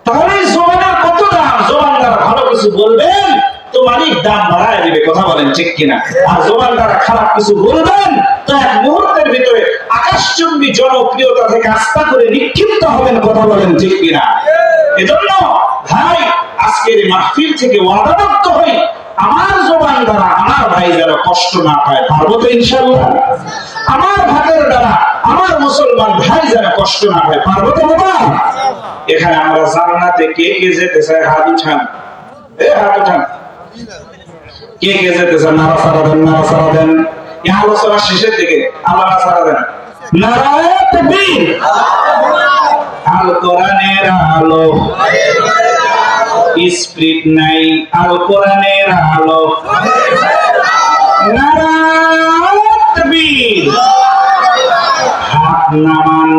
তাহলে জবানের কত দাম? জবান দ্বারা ভালো কিছু বলবেন তো মালিক দাম বাড়ায় দিবে। কথা বলেন ঠিক কিনা? আর জবান দ্বারা খারাপ কিছু বলবেন তো এক মুহূর্তের ভিতরে আকাশচুম্বী জনপ্রিয়তা থেকে আস্থা করে নিক্ষিপ্ত হবেন। কথা বলেন ঠিক কিনা? এজন্য ভাই, আজকের মাহফিল থেকে ওয়াদাবদ্ধ হই, আমার জবান দ্বারা আমার ভাই যারা কষ্ট না পায়, পারবো তো ইনশাআল্লাহ? আমার ভাতের দ্বারা আমার মুসলমান ভাই যারা কষ্ট না পায়, পারবো তো বাবা? এখানে আমরা জান্নাতে কে কে যেতে চাই? হাত উঠান, হাত উঠান। কে কে যেতে চান? নারা সারা দেন, নারা সারা দেন। এই আলোচনা শেষের দিকে আল্লাহ সারা দেন। নারায়ে তাকবীর। আল কোরআনের আলো, স্পিরিট নাই, আল কোরআনের আলো। নারায়ে তাকবীর। হাত নামান।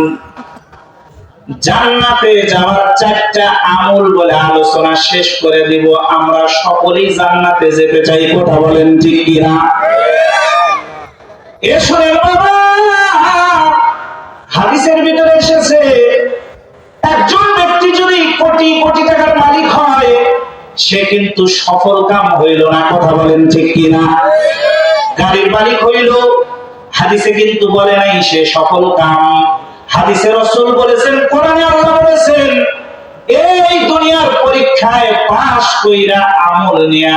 জান্নাতে যাওয়ার 4টা আমল বলে আলোচনা শেষ করে দিব। আমরা সকলেই জান্নাতে যেতে চাই। কথা বলেন ঠিক কিনা? এসরে বাবা, হাদিসের ভিতরে এসেছে একজন ব্যক্তি যদি কোটি কোটি টাকার মালিক হয়, সে কিন্তু সফল কাম হইল না। কথা বলেন ঠিক কিনা? গাড়ির মালিক হইল, হাদিসে কিন্তু বলে নাই সে সফল কাম। হাদিসে রাসূল বলেছেন, কোরআনে আল্লাহ বলেছেন, এই দুনিয়ার পরীক্ষায় পাশ কইরা আমল নিয়া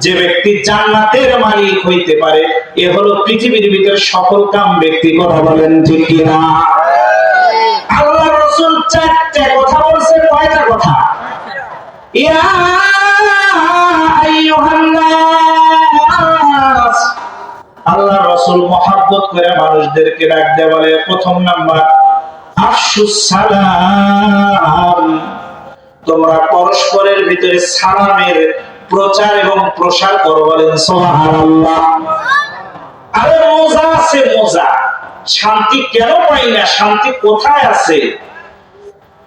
যে ব্যক্তি জান্নাতের মালিক হইতে পারে, এ হলো পৃথিবীর ভিতরে সফল কাম ব্যক্তি। কথা বলেন ঠিক কিনা? আল্লাহ রাসূল 4টা কথা বলছে। কয়টা কথা? ইয়া আইয়ুহান নাস। আল্লাহ রাসূল মহব্বত করে মানুষদেরকে ডাক দেয়, বলে প্রথম নাম্বার আফশুস সালাম। তোমরা পরস্পরের ভিতরে সালামের প্রচার এবং প্রসার করো। বলেন সুবহানাল্লাহ। আরে মজা আছে, মজা। শান্তি কেন পাই না? শান্তি কোথায় আছে?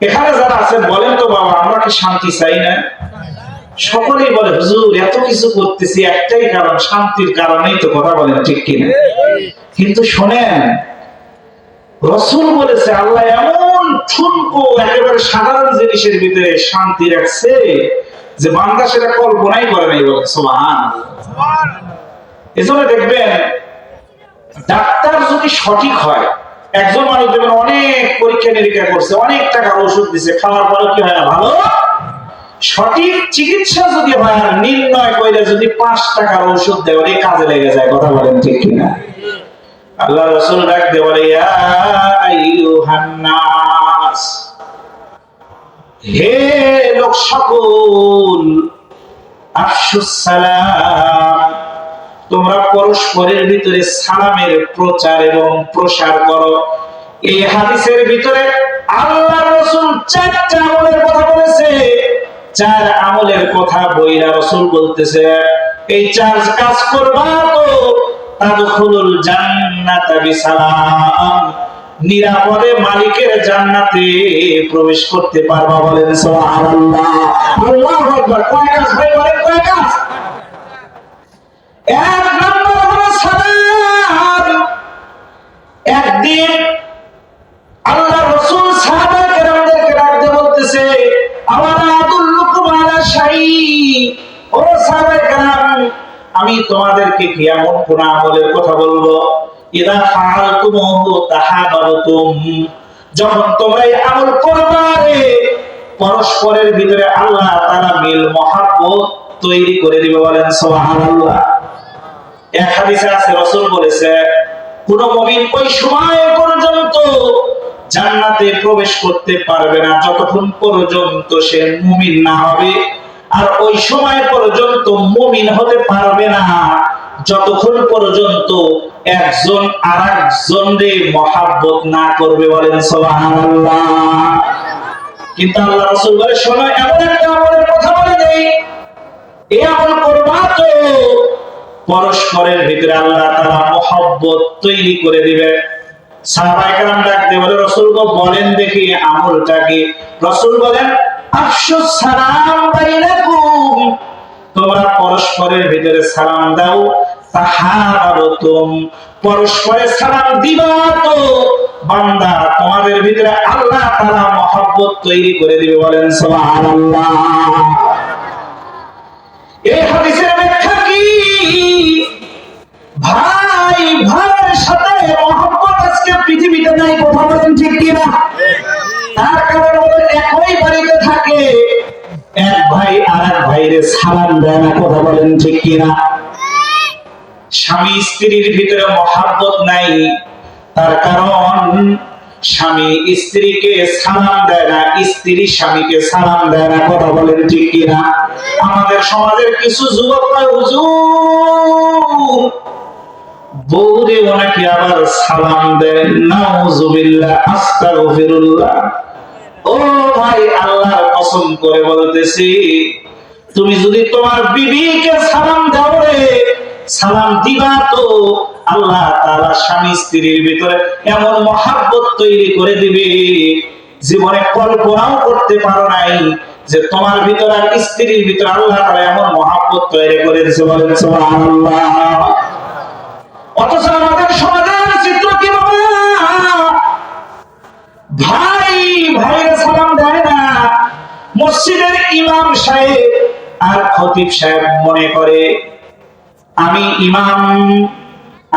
এখানে যারা আছে বলেন তো বাবা, আমরা কি শান্তি চাই না? সকলেই বলে হুজুর এত কিছু করতেছি, একটাই কারণ, শান্তির কারণেই তো। কথা বলেন ঠিক কিনা? কিন্তু শোনেন, রাসূল বলেছে আল্লাহ এমন ঠুনকো একেবারে সাধারণ জিনিসের ভিতরে শান্তি রাখছে যে বান্দা সেটা কল্পনাই করে নাই। বলে সুবহানাল্লাহ। এজন্য দেখবেন ডাক্তার যদি সঠিক হয়, একজন মানুষ দেখবেন অনেক পরীক্ষা নিরীক্ষা করছে, অনেক টাকার ওষুধ দিছে, খাওয়ার পরে কি হয় না? ভালো। সঠিক চিকিৎসা যদি হয় আর নির্ণয় করে যদি 5 টাকার ওষুধ দেয়, ওই কাজে লেগে যায়। কথা বলেন ঠিক কিনা? আল্লাহ রাসূল ডাক দিয়ে বলে ইয়া আইয়ুহান নাস, হে লোক সকল, আফশুস সালাম। তোমরা পরস্পরের ভিতরে সালামের প্রচার এবং প্রসার করো। এই হাদিসের ভিতরে আল্লাহ রাসূল 4টা আমলের কথা বলেছে। চার আমলের কথা বইলা রাসূল বলতেছে, এই চার কাজ করবা তো তাদখুলুল জান্নাতা বিসালাম, নিরাপদে মালিকের জান্নাতে প্রবেশ করতে পারবা। বলেন সুবহানাল্লাহ, আল্লাহু আকবার। কয় কাজ ভাই বলেন, কয় কাজ? এক নম্বর হলো সালাম। একদিন আল্লাহ রাসূল সাহাবায়ে কেরামদেরকে ডাকতে বলতেছে, আওয়ালা আদুল্লুকুম আলা শাই, ও সাহাবায়ে কেরাম, আমি তোমাদেরকে কি এমন কোন আমলের কথা বলবো, ইদা ফাআলতুমুহু তাহাবাবতুম, যখন তোমরা এই আমল করবে পরস্পরের ভিতরে আল্লাহ তাআলা মিল মহব্বত তৈরি করে দিবে। বলেন সুবহানাল্লাহ। এক হাদিসে আছে, রাসূল বলেছে, কোন মুমিন ওই সময় পর্যন্ত জান্নাতে প্রবেশ করতে পারবে না যতক্ষণ পর্যন্ত সে মুমিন না হবে, আর ওই সময় পর্যন্ত মুমিন হতে পারবে না যতক্ষণ পর্যন্ত একজন আরেকজনকে মহব্বত না করবে। বলেন সুবহানাল্লাহ। কিন্তু আল্লাহ রাসূল বলে, শোনো, এমন একটা আমলের কথা বলে দেই, এই আমল করবা তো পরস্পরের ভিতরে আল্লাহ তাআলা মহব্বত তৈরি করে দিবে। সাহাবায়ে কেরাম ডাকতে বলে, রাসূল গো বলেন দেখি আমলটা কি? রাসূল বলেন, আফশুস সালাম বাইনাকুম, তোমরা পরস্পরের ভিতরে সালাম দাও, তাহাবাবতুম, পরস্পরে সালাম দিবা তো বান্দা তোমাদের ভিতরে আল্লাহ তাআলা মহব্বত তৈরি করে দিবে। বলেন সুবহানাল্লাহ। এই হাদিসের ব্যাখ্যা কি? ভাই ভাইয়ের সাথে মহব্বত আজকে পৃথিবীতে নাই। কথা বলেন ঠিক কিনা? তার কারণ হলো একই বাড়িতে থাকে, এক ভাই আরেক ভাইরে সালাম দেয় না। কথা বলেন ঠিক কিনা? স্বামী স্ত্রীর ভিতরে মহব্বত নাই, তার কারণ স্বামী স্ত্রীকে সালাম দেয় না, স্ত্রী স্বামীকে সালাম দেয় না। কথা বলেন ঠিক কিনা? আমাদের সমাজের কিছু যুবক কয়, হুজুর বউরে ওনাকে আবার সালাম দেন, নাউযুবিল্লাহ, আস্তাগফিরুল্লাহ। ও ভাই, আল্লাহর কসম করে বলতেছি, তুমি যদি তোমার বিবিকে সালাম দাও রে, সালাম দিবা তো আল্লাহ তাআলা স্বামী স্ত্রীর ভিতরে এমন মহব্বত তৈরি করে দিবে, জীবনে কল্পনাও করতে পারো নাই যে তোমার ভিতর আর স্ত্রীর ভিতর আল্লাহ তাআলা এমন মহব্বত তৈরি করে দিয়েছে। বলেন সুবহানাল্লাহ। অথচ আমাদের সমাজের চিত্র কি বাবা? ভাই ভাইয়ের সালাম দেয় না। মসজিদের ইমাম সাহেব আর খতিব সাহেব মনে করে, আমি ইমাম,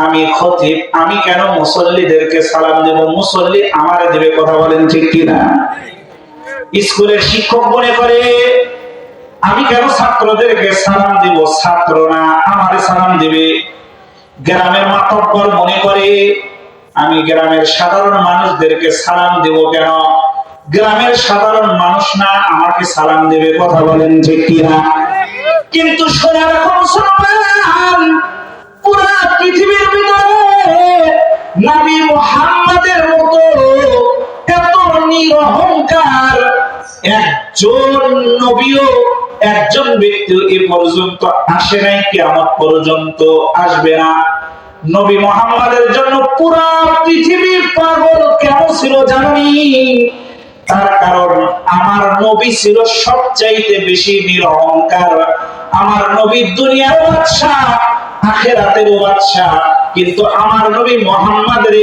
আমি খতিব, আমি কেন মুসল্লিদেরকে সালাম দেব, মুসল্লি আমারে দিবে। কথা বলেন ঠিক কিনা? স্কুলের শিক্ষক মনে করে, আমি কেন ছাত্রদেরকে সালাম দিব, ছাত্র না আমারে সালাম দিবে। গ্রামের মাতব্বর মনে করে, আমি গ্রামের সাধারণ মানুষদেরকে সালাম দেব কেন, গ্রামের সাধারণ মানুষ না আমাকে সালাম দেবে। কথা বলেন ঠিক কিনা? কিন্তু শোনা রাখো মুসলমান, পুরা পৃথিবীর ভিতরে নবী মুহাম্মদের মতো এত নিরহংকার একজন নবীও, একজন ব্যক্তি এ পর্যন্ত আসে নাই, কিয়ামত পর্যন্ত আসবে না। নবী মুহাম্মদের জন্য পুরা পৃথিবী পাগল কেন ছিল জানি? তার কারণ আমার নবী ছিল সবচাইতে বেশি নিরহংকার। আমার নবী দুনিয়ার বাদশা, আখিরাতের বাদশা, কিন্তু আমার নবী মুহাম্মদের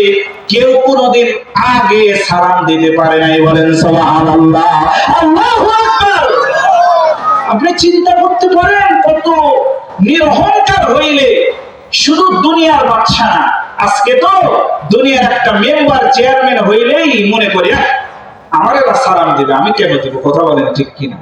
কেউ কোনোদিন আগে সালাম দিতে পারে নাই। বলেন সুবহানাল্লাহ, আল্লাহু আকবার। আপনি চিন্তা করতে পারেন কত নিরহংকার হইলে শুধু দুনিয়ার বাদশা না, আজকে তো দুনিয়ার একটা মেম্বার চেয়ারম্যান হইলেই মনে করি আমার এবার সালাম দিবে, আমি কেন দিব। কথা বলেন ঠিক কিনা?